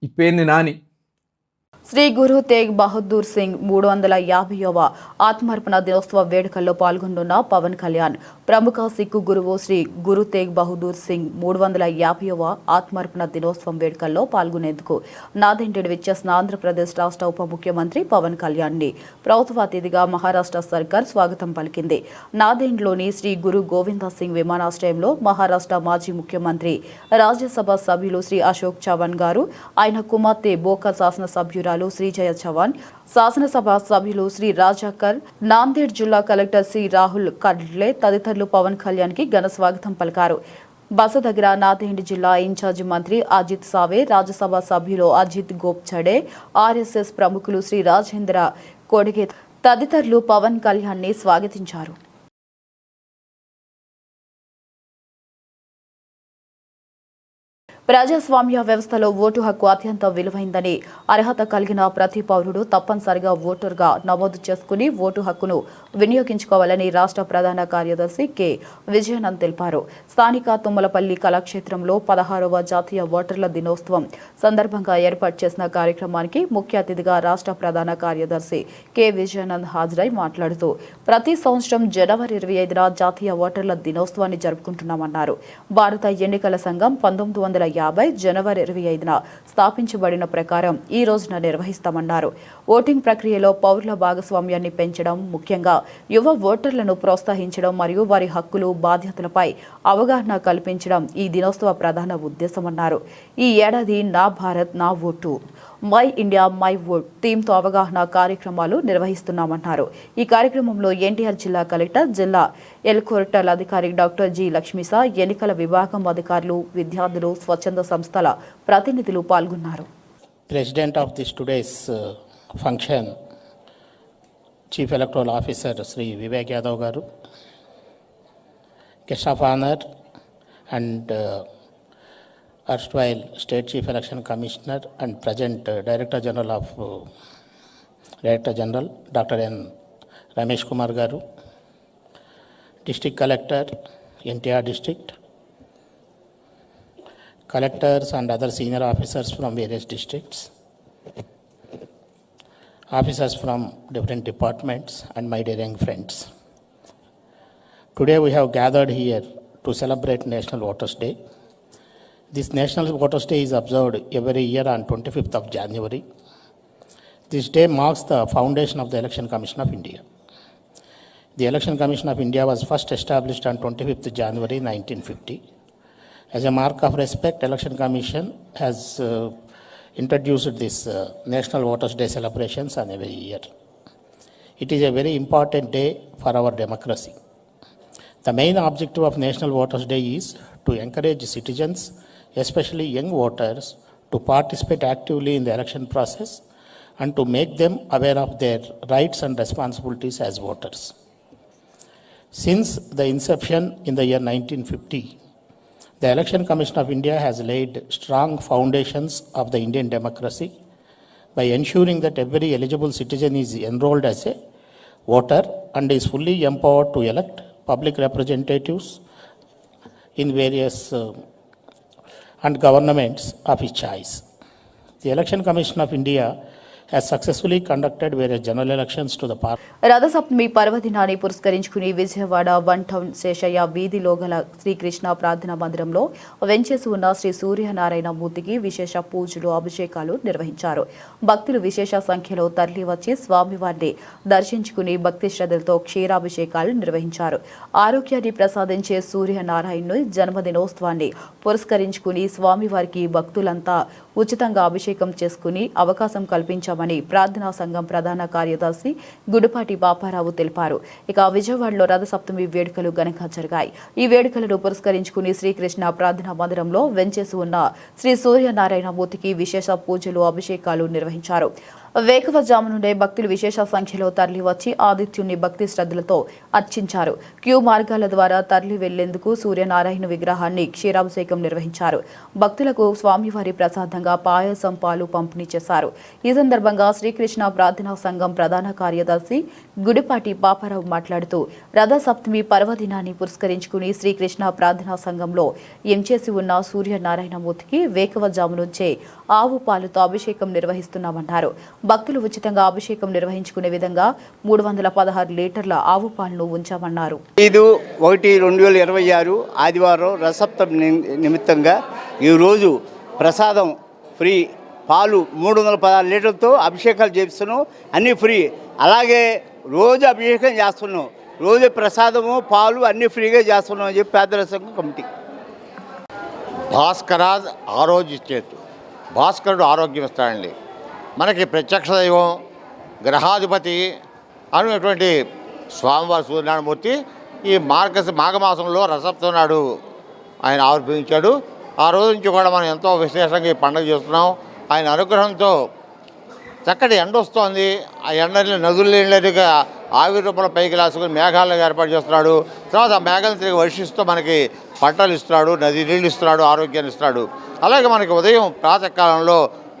ఈ పేరుని నాని. శ్రీ గురు తేగ్ బహదూర్ సింగ్ 350వ ఆత్మార్పణ దినోత్సవ వేడుకల్లో పాల్గొనున్న పవన్ కళ్యాణ్ ప్రముఖ సిక్కు గురువు శ్రీ గురు తేగ్ బహదూర్ సింగ్ 350వ ఆత్మార్పణ దినోత్సవం వేడుకల్లో పాల్గొనేందుకు నాదెండ్కి విచ్చేసిన ఆంధ్రప్రదేశ్ రాష్ట్ర ఉప ముఖ్యమంత్రి పవన్ కళ్యాణ్ ని ప్రభుత్వ అతిథిగా మహారాష్ట్ర సర్కార్ స్వాగతం పలికింది. నాదెండ్లోని శ్రీ గురు గోవింద సింగ్ విమానాశ్రయంలో మహారాష్ట్ర మాజీ ముఖ్యమంత్రి రాజ్యసభ సభ్యులు శ్రీ అశోక్ చవాన్ గారు, ఆయన కుమార్తె బోకా శాసనసభ్యురాలు శ్రీజయ చవాన్, శాసనసభ సభ్యులు శ్రీ రాజాకర్, నాందేడ్ జిల్లా కలెక్టర్ శ్రీ రాహుల్ కడ్లే తదితరులు పవన్ కళ్యాణ్ కి ఘన స్వాగతం పలికారు. బస దగ్గర నాందేడ్ జిల్లా ఇన్ఛార్జి మంత్రి అజిత్ సావే, రాజ్యసభ సభ్యులు అజిత్ గోప్చడే, ఆర్ఎస్ఎస్ ప్రముఖులు శ్రీ రాజేంద్ర కోడిగే తదితరులు పవన్ కళ్యాణ్ ని స్వాగతించారు. ప్రజాస్వామ్య వ్యవస్థలో ఓటు హక్కు అత్యంత విలువైందని, అర్హత కలిగిన ప్రతి పౌరుడు తప్పనిసరిగా ఓటరుగా నమోదు చేసుకుని ఓటు హక్కును వినియోగించుకోవాలని రాష్ట్ర ప్రధాన కార్యదర్శి కె విజయానంద్ తెలిపారు. స్థానిక తుమ్మలపల్లి కళాక్షేత్రంలో 16వ జాతీయ ఓటర్ల దినోత్సవం సందర్భంగా ఏర్పాటు చేసిన కార్యక్రమానికి ముఖ్య అతిథిగా రాష్ట్ర ప్రధాన కార్యదర్శి కె విజయానంద్ హాజరై మాట్లాడుతూ ప్రతి సంవత్సరం జనవరి 25న జాతీయ ఓటర్ల దినోత్సవాన్ని జరుపుకుంటున్నామన్నారు. భారత ఎన్నికల సంఘం 1950 జనవరి 25న స్థాపించబడిన ప్రకారం ఈ రోజున నిర్వహిస్తామన్నారు. ఓటింగ్ ప్రక్రియలో పౌరుల భాగస్వామ్యాన్ని పెంచడం, ముఖ్యంగా యువ ఓటర్లను ప్రోత్సహించడం మరియు వారి హక్కులు, బాధ్యతలపై అవగాహన కల్పించడం ఈ దినోత్సవ ప్రధాన ఉద్దేశమన్నారు. ఈ ఏడాది నా భారత్ నా vote, my India my vote థీమ్తో అవగాహన కార్యక్రమాలు నిర్వహిస్తున్నామన్నారు. ఈ కార్యక్రమంలో ఎన్టీఆర్ జిల్లా కలెక్టర్, జిల్లా ఎల్కోర్టల్ అధికారి డాక్టర్ జి లక్ష్మీసా, ఎన్నికల విభాగం అధికారులు, విద్యార్థులు, స్వచ్ఛంద సంస్థల ప్రతినిధులు పాల్గొన్నారు. President of this today's function chief electoral officer Shri Vivek Yadav garu, guest of honour and erstwhile State Chief Election Commissioner and present Director General Dr. N. Ramesh Kumar Garu, District Collector, NTR District, Collectors and other senior officers from various districts, officers from different departments, and my dear young friends. Today we have gathered here to celebrate National Voters Day. This National Voters Day is observed every year on 25th of January. This day marks the foundation of the Election Commission of India. The Election Commission of India was first established on 25th January 1950. As a mark of respect, Election Commission has introduced this National Voters Day celebrations on every year. It is a very important day for our democracy. The main objective of National Voters Day is to encourage citizens, especially young voters, to participate actively in the election process and to make them aware of their rights and responsibilities as voters. Since the inception in the year 1950, the Election Commission of India has laid strong foundations of the Indian democracy by ensuring that every eligible citizen is enrolled as a voter and is fully empowered to elect public representatives in various and governments of his choice. The Election Commission of India has successfully conducted various general elections to the parliament. Rathasaptami పర్వదినాన్ని పురస్కరించుకుని Vijayawada one town Seshayya వీధిలో గల శ్రీకృష్ణ ప్రార్థనా మందిరంలో వెంచేసి ఉన్న శ్రీ సూర్యనారాయణ మూర్తికి విశేష పూజలు, అభిషేకాలు నిర్వహించారు. భక్తులు విశేష సంఖ్యలో తరలి వచ్చి స్వామివారిని దర్శించుకుని భక్తి శ్రద్ధలతో క్షీరాభిషేకాలు నిర్వహించారు. ఆరోగ్యాన్ని ప్రసాదించే సూర్యనారాయణుని జన్మదినోత్సవాన్ని పురస్కరించుకుని స్వామివారికి భక్తులంతా ఉచితంగా అభిషేకం చేసుకుని అవకాశం కల్పించామని ప్రార్థనా సంఘం ప్రధాన కార్యదర్శి గుడిపాటి బాపారావు తెలిపారు. ఇక విజయవాడలో రథసప్తమి వేడుకలు ఘనంగా జరిగాయి. ఈ వేడుకలను పురస్కరించుకుని శ్రీకృష్ణ ప్రార్థనా మందిరంలో వెంచేసి ఉన్న శ్రీ సూర్యనారాయణ మూర్తికి విశేష పూజలు, అభిషేకాలు నిర్వహించారు. వేకువజాము నుండే భక్తులు విశేష సంఖ్యలో తరలి వచ్చి ఆదిత్యుని భక్తి శ్రద్ధలతో అర్చించారు. క్యూ మార్గాల ద్వారా తరలి వెళ్లేందుకు సూర్యనారాయణ విగ్రహాన్ని క్షీరాభిషేకం నిర్వహించారు. భక్తులకు స్వామివారి ప్రసాదంగా పాయసం, పాలు పంపిణీ చేశారు. ఈ సందర్భంగా శ్రీకృష్ణ ప్రార్థనా సంఘం ప్రధాన కార్యదర్శి గుడిపాటి పాపారావు మాట్లాడుతూ రథసప్తమి పర్వదినాన్ని పురస్కరించుకుని శ్రీకృష్ణ ప్రార్థనా సంఘంలో ఎంచేసి ఉన్న సూర్యనారాయణమూర్తికి వేకువజాము నుంచే ఆవు పాలుతో అభిషేకం నిర్వహిస్తున్నామన్నారు. భక్తులు ఉచితంగా అభిషేకం నిర్వహించుకునే విధంగా 316 లీటర్ల ఆవు పాలను ఉంచామన్నారు. 5/1/2026 ఆదివారం రథసప్తమి నిమిత్తంగా ఈరోజు ప్రసాదం ఫ్రీ, పాలు 316 లీటర్లతో అభిషేకాలు చేస్తున్నాం, అన్నీ ఫ్రీ. అలాగే రోజు అభిషేకం చేస్తున్నాం, రోజు ప్రసాదము పాలు అన్నీ ఫ్రీగా చేస్తున్నాం అని చెప్పి పేదల సంఘం కమిటీ. భాస్కరాజ్ ఆరోగ్యచేతు, భాస్కరుడు ఆరోగ్యం ఇస్తాడండి. మనకి ప్రత్యక్ష దైవం గ్రహాధిపతి అనేటువంటి స్వామివారి సూర్యనారాయణమూర్తి ఈ మాఘమాసంలో రథసప్తమి నాడు ఆయన ఆవిర్భవించాడు. ఆ రోజు నుంచి కూడా మనం ఎంతో విశేషంగా ఈ పండుగ చేస్తున్నాం. ఆయన అనుగ్రహంతో చక్కటి ఎండ వస్తోంది. ఆ ఎండని నదులు నీళ్ళగా ఆవిరి రూపంలో పైకి లాసుకుని మేఘాలను ఏర్పాటు చేస్తున్నాడు. తర్వాత ఆ మేఘాలను తిరిగి వర్షిస్తూ మనకి పంటలు ఇస్తున్నాడు, నది నీళ్ళు ఇస్తున్నాడు, ఆరోగ్యాన్ని ఇస్తున్నాడు. అలాగే మనకి ఉదయం ప్రాతకాలంలో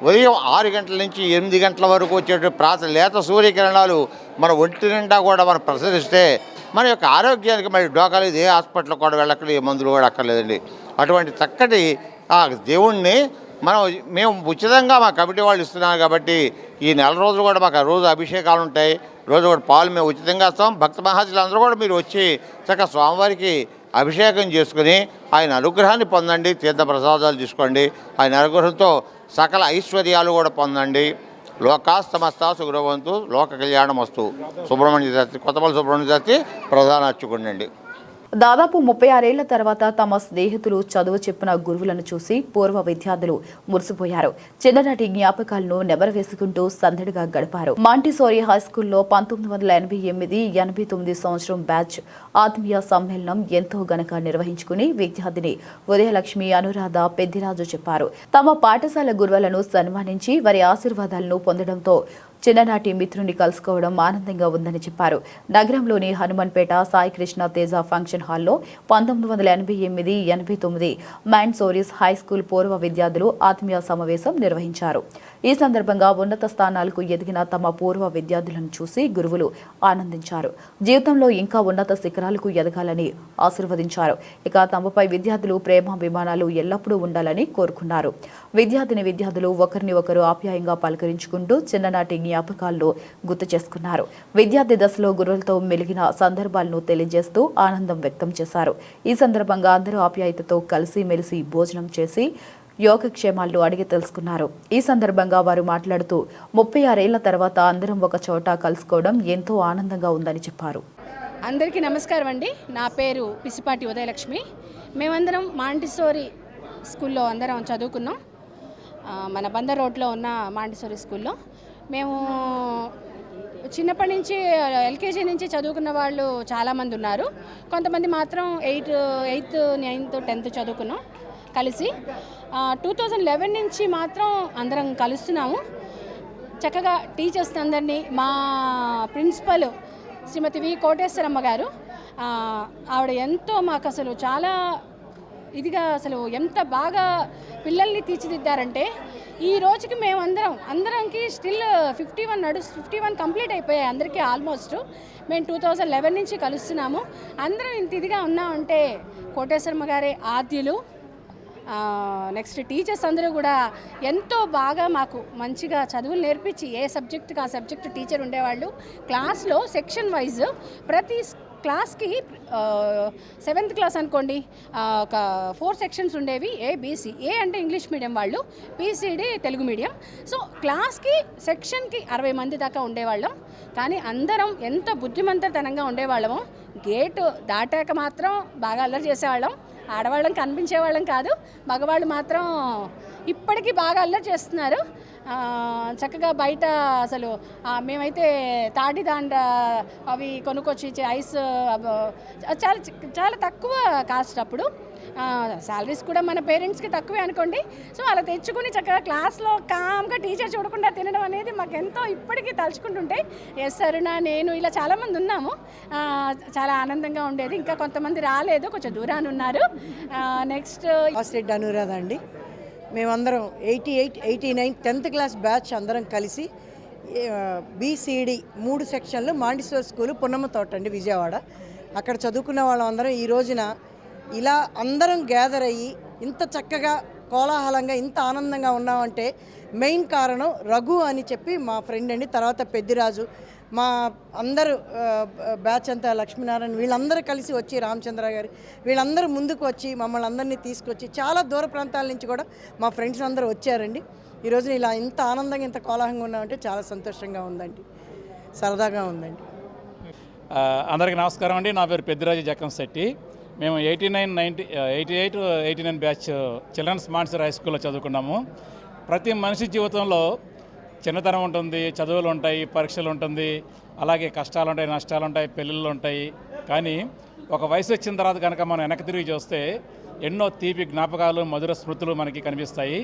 ఉదయం 6 గంటల నుంచి 8 గంటల వరకు వచ్చేటువంటి లేత సూర్యకిరణాలు మన ఒంటి నిండా కూడా మనం ప్రసరిస్తే మన యొక్క ఆరోగ్యానికి మరి డోకాలేదు. ఏ హాస్పిటల్ కూడా వెళ్ళక్కర్లేదు, ఏ మందులు కూడా అక్కర్లేదండి. అటువంటి చక్కటి ఆ దేవుణ్ణి మేము ఉచితంగా మా కమిటీ వాళ్ళు ఇస్తున్నారు కాబట్టి ఈ నెల రోజులు కూడా మాకు రోజు అభిషేకాలు ఉంటాయి. రోజు కూడా పాలు మేము ఉచితంగా ఇస్తాం. భక్త మహాశులందరూ కూడా మీరు వచ్చి చక్కగా స్వామివారికి అభిషేకం చేసుకుని ఆయన అనుగ్రహాన్ని పొందండి, తీర్థ ప్రసాదాలు తీసుకోండి. ఆయన అనుగ్రహంతో సకల ఐశ్వర్యాలు కూడా పొందండి. లోకాస్తమస్త సుగ్రవంతు, లోక కళ్యాణమస్తు. సుబ్రహ్మణ్య శాస్త్రి, కొత్తపల్లి సుబ్రహ్మణ్య శాస్త్రి ప్రధాన అర్చకుడండి. దాదాపు 36 ఏళ్ల తర్వాత తమ స్నేహితులు చదువు చెప్పిన గురువులను చూసి పూర్వ విద్యార్థులు మురిసిపోయారు. చిన్ననాటి జ్ఞాపకాలను నెమరవేసుకుంటూ సందడిగా గడిపారు. మాంటిసోరీ హైస్కూల్లో 1988-89 సంవత్సరం బ్యాచ్ ఆత్మీయ సమ్మేళనం ఎంతో ఘనంగా నిర్వహించుకుని విద్యార్థిని ఉదయలక్ష్మి, అనురాధ పెద్దిరాజు చెప్పారు. తమ పాఠశాల గురువులను సన్మానించి వారి ఆశీర్వాదాలను పొందడంతో చిన్ననాటి మిత్రుని కలుసుకోవడం ఆనందంగా ఉందని చెప్పారు. నగరంలోని హనుమాన్పేట సాయి కృష్ణ తేజ ఫంక్షన్ హాల్లో 1988-89 మాంటిసోరీస్ హైస్కూల్ పూర్వ విద్యార్థులు ఆత్మీయ సమావేశం నిర్వహించారు. ఈ సందర్భంగా ఉన్నత స్థానాలకు ఎదిగిన తమ పూర్వ విద్యార్థులను చూసి గురువులు ఆనందించారు. జీవితంలో ఇంకా ఉన్నత శిఖరాలకు ఎదగాలని ఆశీర్వదించారు. ఇక తమపై విద్యార్థులు ప్రేమాభిమానాలు ఎల్లప్పుడూ ఉండాలని కోరుకున్నారు. విద్యార్థులు ఒకరిని ఒకరు ఆప్యాయంగా పలకరించుకుంటూ చిన్ననాటి జ్ఞాపకాలను గుర్తు చేసుకున్నారు. విద్యార్థి దశలో గురువులతో మెలిగిన సందర్భాలను తెలియజేస్తూ ఆనందం వ్యక్తం చేశారు. ఈ సందర్భంగా అందరూ ఆప్యాయతతో కలిసి మెలిసి భోజనం చేసి యోగక్షేమాలను అడిగి తెలుసుకున్నారు. ఈ సందర్భంగా వారు మాట్లాడుతూ 36 ఏళ్ల తర్వాత అందరం ఒక చోట కలుసుకోవడం ఎంతో ఆనందంగా ఉందని చెప్పారు. అందరికీ నమస్కారం అండి. నా పేరు పిసిపాటి ఉదయలక్ష్మి. మేమందరం మాంటిసోరీ స్కూల్లో అందరం చదువుకున్నాం. మన బందర్ రోడ్లో ఉన్న మాంటిసోరీ స్కూల్లో మేము చిన్నప్పటి నుంచి ఎల్కేజీ నుంచి చదువుకున్న వాళ్ళు చాలామంది ఉన్నారు. కొంతమంది మాత్రం 8th 9th 10th చదువుకున్నాం కలిసి. 2011 నుంచి మాత్రం అందరం కలుస్తున్నాము. చక్కగా టీచర్స్ అందరినీ, మా ప్రిన్సిపల్ శ్రీమతి వి కోటేశ్వరమ్మ గారు, ఆవిడ ఎంతో మాకు అసలు చాలా ఇదిగా అసలు ఎంత బాగా పిల్లల్ని తీర్చిదిద్దారంటే ఈ రోజుకి అందరంకి స్టిల్ 51 కంప్లీట్ అయిపోయాయి అందరికీ ఆల్మోస్ట్. మేము 2011 నుంచి కలుస్తున్నాము. అందరం ఇంత ఇదిగా ఉన్నామంటే కోటేశ్వరమ్మ గారే ఆద్యులు. నెక్స్ట్ టీచర్స్ అందరూ కూడా ఎంతో బాగా మాకు మంచిగా చదువులు నేర్పించి ఏ సబ్జెక్టుకి ఆ సబ్జెక్టు టీచర్ ఉండేవాళ్ళు. క్లాస్లో సెక్షన్ వైజ్ ప్రతి క్లాస్కి 7th క్లాస్ అనుకోండి ఒక 4 సెక్షన్స్ ఉండేవి. ఏబిసి. ఏ అంటే ఇంగ్లీష్ మీడియం వాళ్ళు, బీసీడీ తెలుగు మీడియం. సో క్లాస్కి సెక్షన్కి 60 మంది దాకా ఉండేవాళ్ళం. కానీ అందరం ఎంత బుద్ధిమంతతనంగా ఉండేవాళ్ళము. గేటు దాటాక మాత్రం బాగా అల్లరి చేసేవాళ్ళం. ఆడవాళ్ళం కనిపించేవాళ్ళం కాదు. మగవాళ్ళు మాత్రం ఇప్పటికీ బాగా అల్లరి చేస్తున్నారు. చక్కగా బయట అసలు మేమైతే తాటిదాండ అవి కొనుక్కొచ్చి ఐస్ చాలా చాలా తక్కువ కాస్ట్ అప్పుడు. శాలరీస్ కూడా మన పేరెంట్స్కి తక్కువే అనుకోండి. సో అలా తెచ్చుకుని చక్కగా క్లాస్లో కామ్గా టీచర్ చూడకుండా తినడం అనేది మాకు ఎంతో ఇప్పటికీ తలుచుకుంటుంటే ఎస్ అరుణ నేను ఇలా చాలామంది ఉన్నాము. చాలా ఆనందంగా ఉండేది. ఇంకా కొంతమంది రాలేదు, కొంచెం దూరాన ఉన్నారు. నెక్స్ట్ రెడ్డి అనురాధ అండి. మేమందరం 88, 89, 10th క్లాస్ బ్యాచ్ అందరం కలిసి BCD 3 సెక్షన్లు మాంటిసోరి స్కూలు పున్నమ్మ తోట అండి విజయవాడ. అక్కడ చదువుకున్న వాళ్ళందరం ఈ రోజున ఇలా అందరం గ్యాదర్ అయ్యి ఇంత చక్కగా కోలాహలంగా ఇంత ఆనందంగా ఉన్నామంటే మెయిన్ కారణం రఘు అని చెప్పి మా ఫ్రెండ్ అండి. తర్వాత పెద్దిరాజు, మా అందరూ బ్యాచ్ అంతా, లక్ష్మీనారాయణ, వీళ్ళందరూ కలిసి వచ్చి, రామచంద్ర గారు వీళ్ళందరూ ముందుకు వచ్చి మమ్మల్ని అందరినీ తీసుకొచ్చి చాలా దూర ప్రాంతాల నుంచి కూడా మా ఫ్రెండ్స్ అందరూ వచ్చారండి. ఈరోజు ఇలా ఇంత ఆనందంగా ఇంత కోలాహలంగా ఉన్నామంటే చాలా సంతోషంగా ఉందండి, సరదాగా ఉందండి. అందరికీ నమస్కారం అండి. నా పేరు పెద్దిరాజు జక్కంశెట్టి. మేము 89, 90, 88, 89 బ్యాచ్ చిల్డ్రన్స్ మాంటిసోరి హై స్కూల్లో చదువుకున్నాము. ప్రతి మనిషి జీవితంలో చిన్నతనం ఉంటుంది, చదువులు ఉంటాయి, పరీక్షలు ఉంటుంది, అలాగే కష్టాలు ఉంటాయి, నష్టాలు ఉంటాయి, పెళ్ళిళ్ళు ఉంటాయి. కానీ ఒక వయసు వచ్చిన తర్వాత కనుక మనం వెనక్కి తిరిగి చూస్తే ఎన్నో తీపి జ్ఞాపకాలు, మధుర స్మృతులు మనకి కనిపిస్తాయి.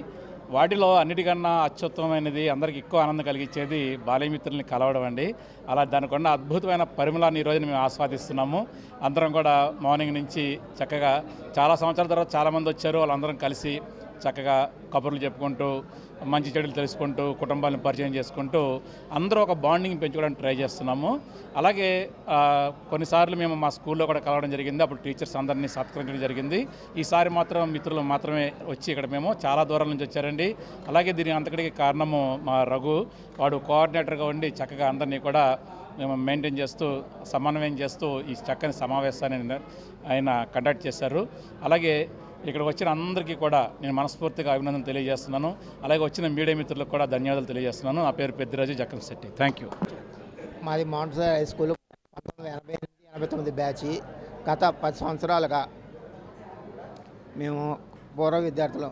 వాటిలో అన్నిటికన్నా అత్యుత్తమైనది, అందరికీ ఎక్కువ ఆనందం కలిగించేది బాల్యమిత్రుల్ని కలవడం అండి. అలా దానికి ఉన్న అద్భుతమైన పరిమళాన్ని ఈ రోజున మేము ఆస్వాదిస్తున్నాము. అందరం కూడా మార్నింగ్ నుంచి చక్కగా చాలా సంవత్సరాల తర్వాత చాలామంది వచ్చారు. వాళ్ళందరం కలిసి చక్కగా కబుర్లు చెప్పుకుంటూ, మంచి చెడులు తెలుసుకుంటూ, కుటుంబాలను పరిచయం చేసుకుంటూ అందరూ ఒక బాండింగ్ పెంచుకోవడానికి ట్రై చేస్తున్నాము. అలాగే కొన్నిసార్లు మేము మా స్కూల్లో కూడా కలవడం జరిగింది. అప్పుడు టీచర్స్ అందరినీ సత్కరించడం జరిగింది. ఈసారి మాత్రం మిత్రులు మాత్రమే వచ్చి ఇక్కడ మేము చాలా దూరం నుంచి వచ్చారండి. అలాగే దీని అంతటికి కారణము మా రఘు. వాడు కోఆర్డినేటర్గా ఉండి చక్కగా అందరినీ కూడా మేము మెయింటైన్ చేస్తూ, సమన్వయం చేస్తూ ఈ చక్కని సమావేశాన్ని ఆయన కండక్ట్ చేశారు. అలాగే ఇక్కడికి వచ్చిన అందరికీ కూడా నేను మనస్ఫూర్తిగా అభినందనలు తెలియజేస్తున్నాను. అలాగే వచ్చిన మీడియా మిత్రులకు కూడా ధన్యవాదాలు తెలియజేస్తున్నాను. నా పేరు పెద్దిరాజు జక్కంశెట్టి. Thank you. మాది మాంటిసోరి హై స్కూల్ 1988, 89 బ్యాచ్. గత 10 సంవత్సరాలుగా మేము పూర్వ విద్యార్థులు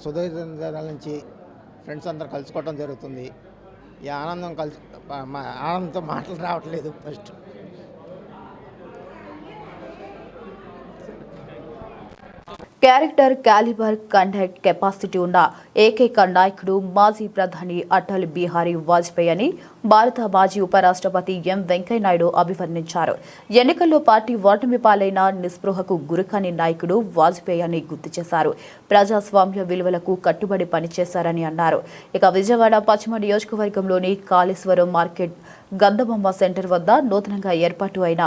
సుదూర నుంచి ఫ్రెండ్స్ అందరూ కలుసుకోవడం జరుగుతుంది. ఈ ఆనందంతో మాటలు రావట్లేదు. First character, calibre, conduct capacity ఉన్న ఏకైక నాయకుడు మాజీ ప్రధాని అటల్ బిహారీ వాజ్పేయి అని భారత మాజీ ఉపరాష్ట్రపతి ఎం వెంకయ్యనాయుడు అభివర్ణించారు. ఎన్నికల్లో పార్టీ ఓటమి పాలైన నిస్పృహకు గురికాని నాయకుడు వాజ్పేయి అని గుర్తు చేశారు. ప్రజాస్వామ్య విలువలకు కట్టుబడి పనిచేశారని అన్నారు. ఇక విజయవాడ పశ్చిమ నియోజకవర్గంలోని కాళేశ్వరం మార్కెట్ గంధబొమ్మ సెంటర్ వద్ద నూతనంగా ఏర్పాటు అయిన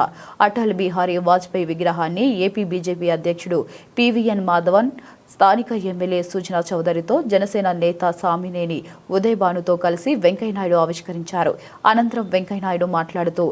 అటల్ బిహారీ వాజ్పేయి విగ్రహాన్ని ఏపీ బీజేపీ అధ్యక్షుడు పివిఎన్ మాధవన్, స్థానిక ఎమ్మెల్యే సుజనా చౌదరితో జనసేన నేత సామినేని ఉదయభానుతో కలిసి వెంకయ్యనాయుడు ఆవిష్కరించారు. అనంతరం వెంకయ్యనాయుడు మాట్లాడుతూ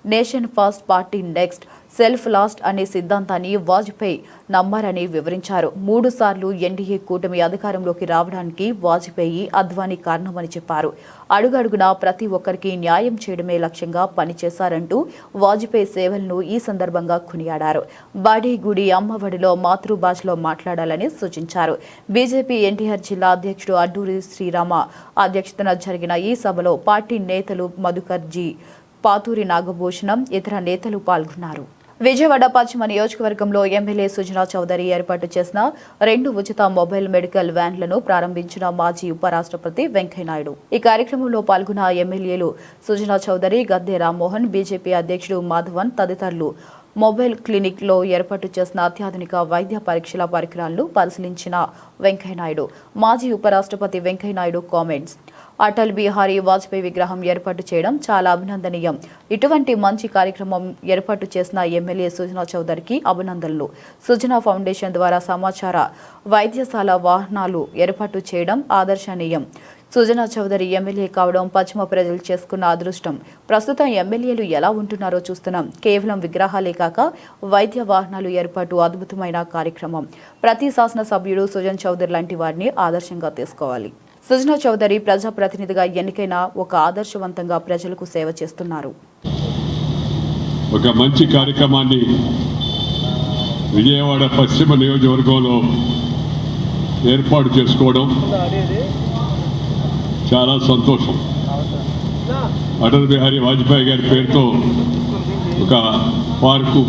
nation first, party next, self last అనే సిద్ధాంతాన్ని వాజ్పేయి నమ్మారని వివరించారు. 3 సార్లు ఎన్డీఏ కూటమి అధికారంలోకి రావడానికి వాజ్పేయి, అద్వానీ కారణమని చెప్పారు. అడుగడుగునా ప్రతి ఒక్కరికి న్యాయం చేయడమే లక్ష్యంగా పనిచేశారంటూ వాజ్పేయి సేవలను ఈ సందర్భంగా కొనియాడారు. బడి, గుడి, అమ్మఒడిలో మాతృభాషలో మాట్లాడాలని సూచించారు. బీజేపీ ఎన్టీఆర్ జిల్లా అధ్యక్షుడు అడ్డూరి శ్రీరామ అధ్యక్షతన జరిగిన ఈ సభలో పార్టీ నేతలు మధుకర్జీ, పాతూరి నాగభూషణం, ఇతర నేతలు పాల్గొన్నారు. విజయవాడ పశ్చిమ నియోజకవర్గంలో ఎమ్మెల్యే సుజనా చౌదరి ఏర్పాటు చేసిన 2 ఉచిత మొబైల్ మెడికల్ వ్యాన్లను ప్రారంభించిన మాజీ ఉపరాష్ట్రపతి వెంకయ్యనాయుడు. ఈ కార్యక్రమంలో పాల్గొన్న ఎమ్మెల్యేలు సుజనా చౌదరి, గద్దె రామ్మోహన్, బీజేపీ అధ్యక్షుడు మాధవన్ తదితరులు మొబైల్ క్లినిక్ లో ఏర్పాటు చేసిన అత్యాధునిక వైద్య పరీక్షల పరికరాలను పరిశీలించిన వెంకయ్యనాయుడు. మాజీ ఉపరాష్ట్రపతి వెంకయ్యనాయుడు కామెంట్స్: అటల్ బిహారీ వాజ్పేయి విగ్రహం ఏర్పాటు చేయడం చాలా అభినందనీయం. ఇటువంటి మంచి కార్యక్రమం ఏర్పాటు చేసిన ఎమ్మెల్యే సుజనా చౌదరికి అభినందనలు. సుజనా ఫౌండేషన్ ద్వారా సమాచార వైద్యశాల వాహనాలు ఏర్పాటు చేయడం ఆదర్శనీయం. సుజనా చౌదరి ఎమ్మెల్యే కావడం పశ్చిమ ప్రజలు చేసుకున్న అదృష్టం. ప్రస్తుతం ఎమ్మెల్యేలు ఎలా ఉంటున్నారో చూస్తున్నాం. కేవలం విగ్రహాలే కాక వైద్య వాహనాలు ఏర్పాటు అద్భుతమైన కార్యక్రమం. ప్రతి శాసనసభ్యుడు సుజన్ చౌదరి లాంటి వారిని ఆదర్శంగా తీసుకోవాలి. సుజనా చౌదరి ప్రజాప్రతినిధిగా ఎన్నికైన ఒక ఆదర్శవంతంగా ప్రజలకు సేవ చేస్తున్నారు. ఒక మంచి కార్యక్రమాన్ని విజయవాడ పశ్చిమ నియోజకవర్గంలో ఏర్పాటు చేసుకోవడం చాలా సంతోషం. అటల్ బిహారీ వాజ్పేయి గారి పేరుతో ఒక పార్కు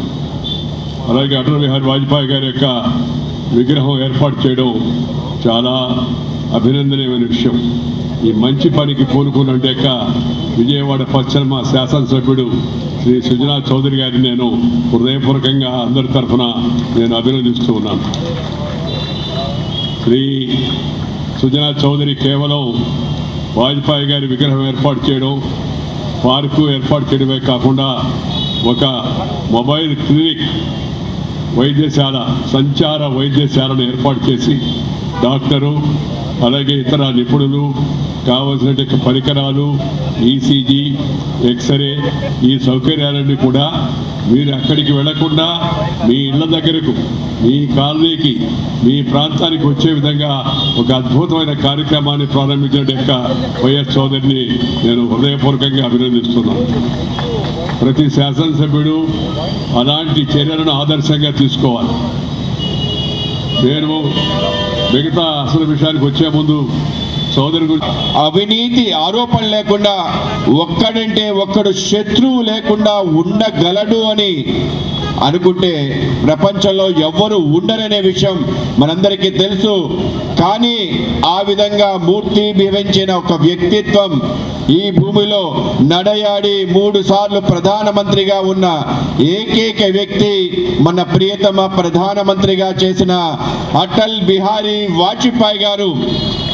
అలాగే అటల్ బిహారీ వాజ్పేయి గారి యొక్క విగ్రహం ఏర్పాటు చేయడం చాలా అభినందనీయమైన విషయం. ఈ మంచి పనికి పూనుకున్నట్టు విజయవాడ పశ్చిమ శాసనసభ్యుడు శ్రీ సుజనా చౌదరి గారిని నేను హృదయపూర్వకంగా అందరి తరఫున నేను అభినందిస్తూ ఉన్నాను. శ్రీ సుజనా చౌదరి కేవలం వాజ్పేయి గారి విగ్రహం ఏర్పాటు చేయడం, పార్కు ఏర్పాటు చేయడమే కాకుండా ఒక మొబైల్ క్లినిక్ వైద్యశాల, సంచార వైద్యశాలను ఏర్పాటు చేసి డాక్టరు అలాగే ఇతర నిపుణులు కావలసిన పరికరాలు, ఈసీజీ, ఎక్స్రే, ఈ సౌకర్యాలన్నీ కూడా మీరు అక్కడికి వెళ్లకుండా మీ ఇళ్ల దగ్గరకు, మీ కాలనీకి, మీ ప్రాంతానికి వచ్చే విధంగా ఒక అద్భుతమైన కార్యక్రమాన్ని ప్రారంభించిన వైఎస్ చౌదరిని నేను హృదయపూర్వకంగా అభినందిస్తున్నాను. ప్రతి శాసనసభ్యుడు అలాంటి చర్యలను ఆదర్శంగా తీసుకోవాలి. నేను మిగతా అసలు విషయానికి వచ్చే ముందు సోదరు అవినీతి ఆరోపణ లేకుండా ఒక్కడంటే ఒక్కడు శత్రువు లేకుండా ఉండగలడు అని అనుకుంటే ప్రపంచంలో ఎవ్వరు ఉండరనే విషయం మనందరికీ తెలుసు. కానీ ఆ విధంగా మూర్తి బివించిన ఒక వ్యక్తిత్వం ఈ భూమిలో నడయాడి 3 సార్లు ప్రధానమంత్రిగా ఉన్న ఏకైక వ్యక్తి మన ప్రియతమ ప్రధానమంత్రిగా చేసిన అటల్ బిహారీ వాజ్పేయి గారు.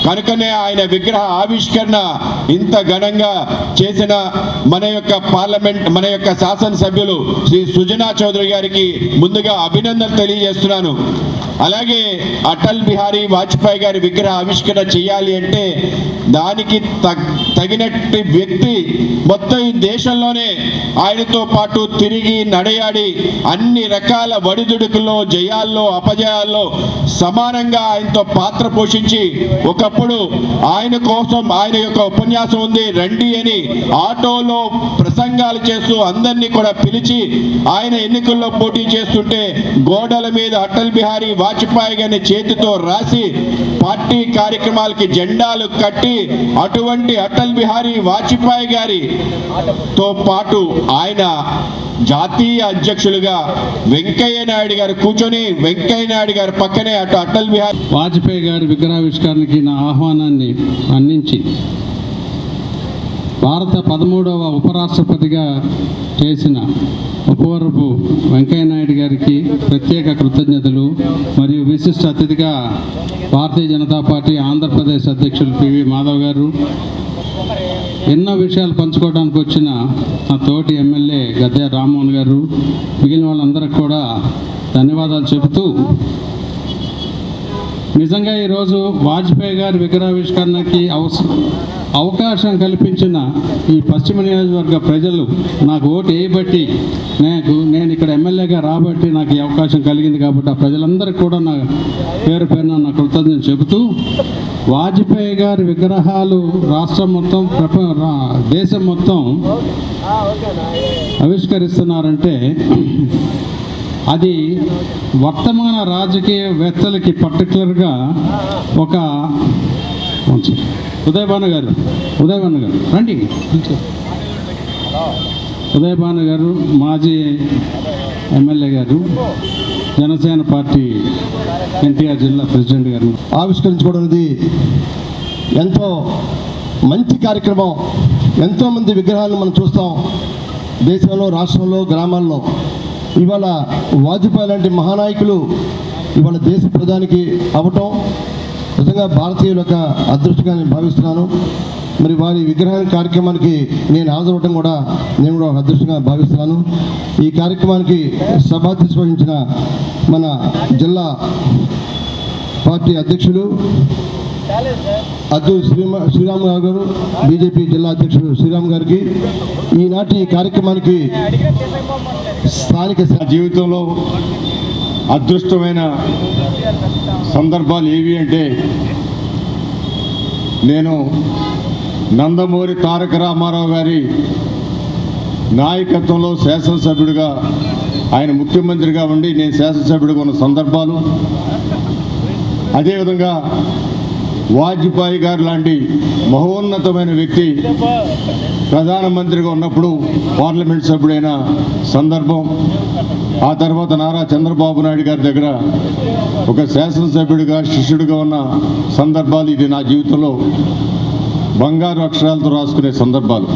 కనుకనే ఆయన విగ్రహ ఆవిష్కరణ ఇంత ఘనంగా చేసిన మన యొక్క పార్లమెంట్, మన యొక్క శాసనసభ్యులు శ్రీ సుజనా చౌదరి గారికి ముందుగా అభినందనలు తెలియజేస్తున్నాను. అలాగే అటల్ బిహారీ వాజ్పేయి గారి విగ్రహ ఆవిష్కరణ చేయాలి అంటే దానికి తగినట్టు వ్యక్తి మొత్తం ఈ దేశంలోనే ఆయనతో పాటు తిరిగి నడయాడి అన్ని రకాల ఒడిదుడుకుల్లో, జయాల్లో, అపజయాల్లో సమానంగా ఆయనతో పాత్ర పోషించి ఒకప్పుడు ఆయన కోసం ఆయన యొక్క ఉపన్యాసం ఉంది రండి అని ఆటోలో ప్రసంగాలు చేస్తూ అందరినీ కూడా పిలిచి ఆయన ఎన్నికల్లో పోటీ చేస్తుంటే గోడల మీద అటల్ బిహారీ వాజ్పేయి గారిని చేతితో రాసి పార్టీ కార్యక్రమాలకి జెండాలు కట్టి అటువంటి అటల్ బిహారీ వాజ్పేయి గారితో పాటు ఆయన జాతీయ అధ్యక్షులుగా వెంకయ్య నాయుడు గారు కూర్చొని వెంకయ్య నాయుడు గారి పక్కనే అటల్ బిహారీ వాజ్పేయి గారి విగ్రహావిష్కరణకి నా ఆహ్వానాన్ని అందించి భారత 13వ ఉపరాష్ట్రపతిగా చేసిన ఉపవరపు వెంకయ్య నాయుడు గారికి ప్రత్యేక కృతజ్ఞతలు. మరియు విశిష్ట అతిథిగా భారతీయ జనతా పార్టీ ఆంధ్రప్రదేశ్ అధ్యక్షులు పివి మాధవ్ గారు, ఎన్నో విషయాలు పంచుకోవడానికి వచ్చిన నా తోటి ఎమ్మెల్యే గద్దె రామ్మోహన్ గారు, మిగిలిన వాళ్ళందరికీ కూడా ధన్యవాదాలు చెబుతూ, నిజంగా ఈరోజు వాజ్పేయి గారి విగ్రహావిష్కరణకి అవకాశం కల్పించిన ఈ పశ్చిమ నియోజకవర్గ ప్రజలు నాకు ఓటు వేయబట్టి నేను ఇక్కడ ఎమ్మెల్యేగా రాబట్టి నాకు ఈ అవకాశం కలిగింది కాబట్టి ఆ ప్రజలందరికీ కూడా నా పేరున నా కృతజ్ఞతలు చెబుతూ, వాజ్పేయి గారి విగ్రహాలు రాష్ట్రం మొత్తం దేశం మొత్తం ఆవిష్కరిస్తున్నారంటే అది వర్తమాన రాజకీయవేత్తలకి పర్టికులర్గా ఒక ఉదయభాను గారు రండి. ఉదయభాను గారు మాజీ ఎమ్మెల్యే గారు, జనసేన పార్టీ ఎన్టీఆర్ జిల్లా ప్రెసిడెంట్ గారు ఆవిష్కరించుకోవడం అనేది ఎంతో మంచి కార్యక్రమం. ఎంతోమంది విగ్రహాలను మనం చూస్తాం దేశంలో, రాష్ట్రంలో, గ్రామాల్లో. ఇవాళ వాజ్పేయి లాంటి మహానాయకులు ఇవాళ దేశ ప్రధానికి అవ్వటం నిజంగా భారతీయుల యొక్క అదృష్టంగా నేను భావిస్తున్నాను. మరి వారి విగ్రహ కార్యక్రమానికి నేను హాజరవటం కూడా నేను కూడా ఒక అదృష్టంగా భావిస్తున్నాను. ఈ కార్యక్రమానికి సభాధ్యక్షత వహించిన మన జిల్లా పార్టీ అధ్యక్షులు అద్దు శ్రీరామరావు గారు, బీజేపీ జిల్లా అధ్యక్షుడు శ్రీరామ్ గారికి, ఈనాటి ఈ కార్యక్రమానికి స్థానిక జీవితంలో అదృష్టమైన సందర్భాలు ఏవి అంటే, నేను నందమూరి తారక రామారావు గారి నాయకత్వంలో శాసనసభ్యుడిగా, ఆయన ముఖ్యమంత్రిగా ఉండి నేను శాసనసభ్యుడిగా ఉన్న సందర్భాలు, అదేవిధంగా వాజ్పేయి గారు లాంటి మహోన్నతమైన వ్యక్తి ప్రధానమంత్రిగా ఉన్నప్పుడు పార్లమెంట్ సభ్యుడైన సందర్భం, ఆ తర్వాత నారా చంద్రబాబు నాయుడు గారి దగ్గర ఒక శాసనసభ్యుడిగా శిష్యుడిగా ఉన్న సందర్భాలు ఇది నా జీవితంలో బంగారు అక్షరాలతో రాసుకునే సందర్భాలు.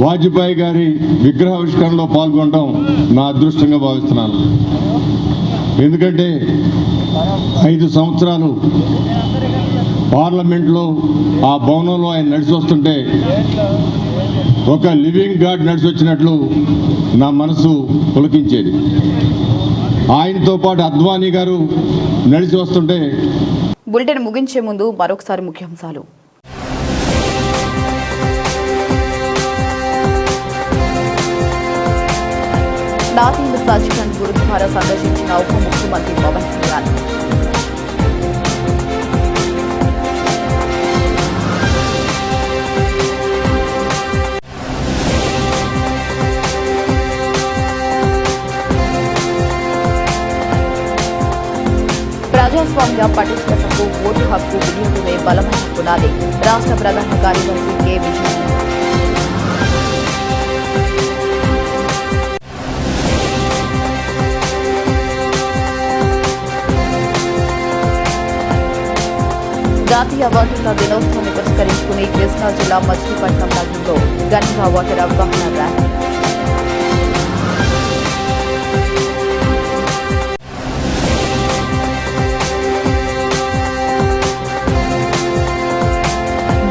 వాజ్పేయి గారి విగ్రహావిష్కరణలో పాల్గొనడం నా అదృష్టంగా భావిస్తున్నాను. ఎందుకంటే 5 సంవత్సరాలు పార్లమెంట్లో ఆ భవనంలో ఆయన నడిచి వస్తుంటే ఒక లివింగ్ గాడ్ నడిచి వచ్చినట్లు నా మనసు పులకించేది. ఆయనతో పాటు అద్వానీ గారు నడిచి వస్తుంటే. బులెటిన్ ముగించే ముందు మరొకసారి ముఖ్యాంశాలు. నాదీం సచ్ఖండ్ గురుద్వారా సందర్శించిన ఉప ముఖ్యమంత్రి పవన్ కళ్యాణ్. ప్రజాస్వామ్య పటిష్టతకు ఓటు హక్కు వినియోగమే బలమైన పునాది. రాష్ట్ర ప్రధాన కార్యదర్శి కె విజయన్. జాతీయ ఓటర్ల దినోత్సవాన్ని పురస్కరించుకుని కృష్ణా జిల్లా మచిలీపట్నం నగరంలో ఘనంగా ఓటర్ అవగాహన rally.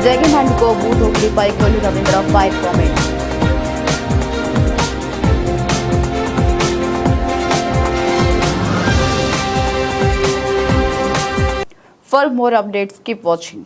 Jagan and co booth ఓపిడిపై Kollu Ravindra fire comments. For more updates, keep watching.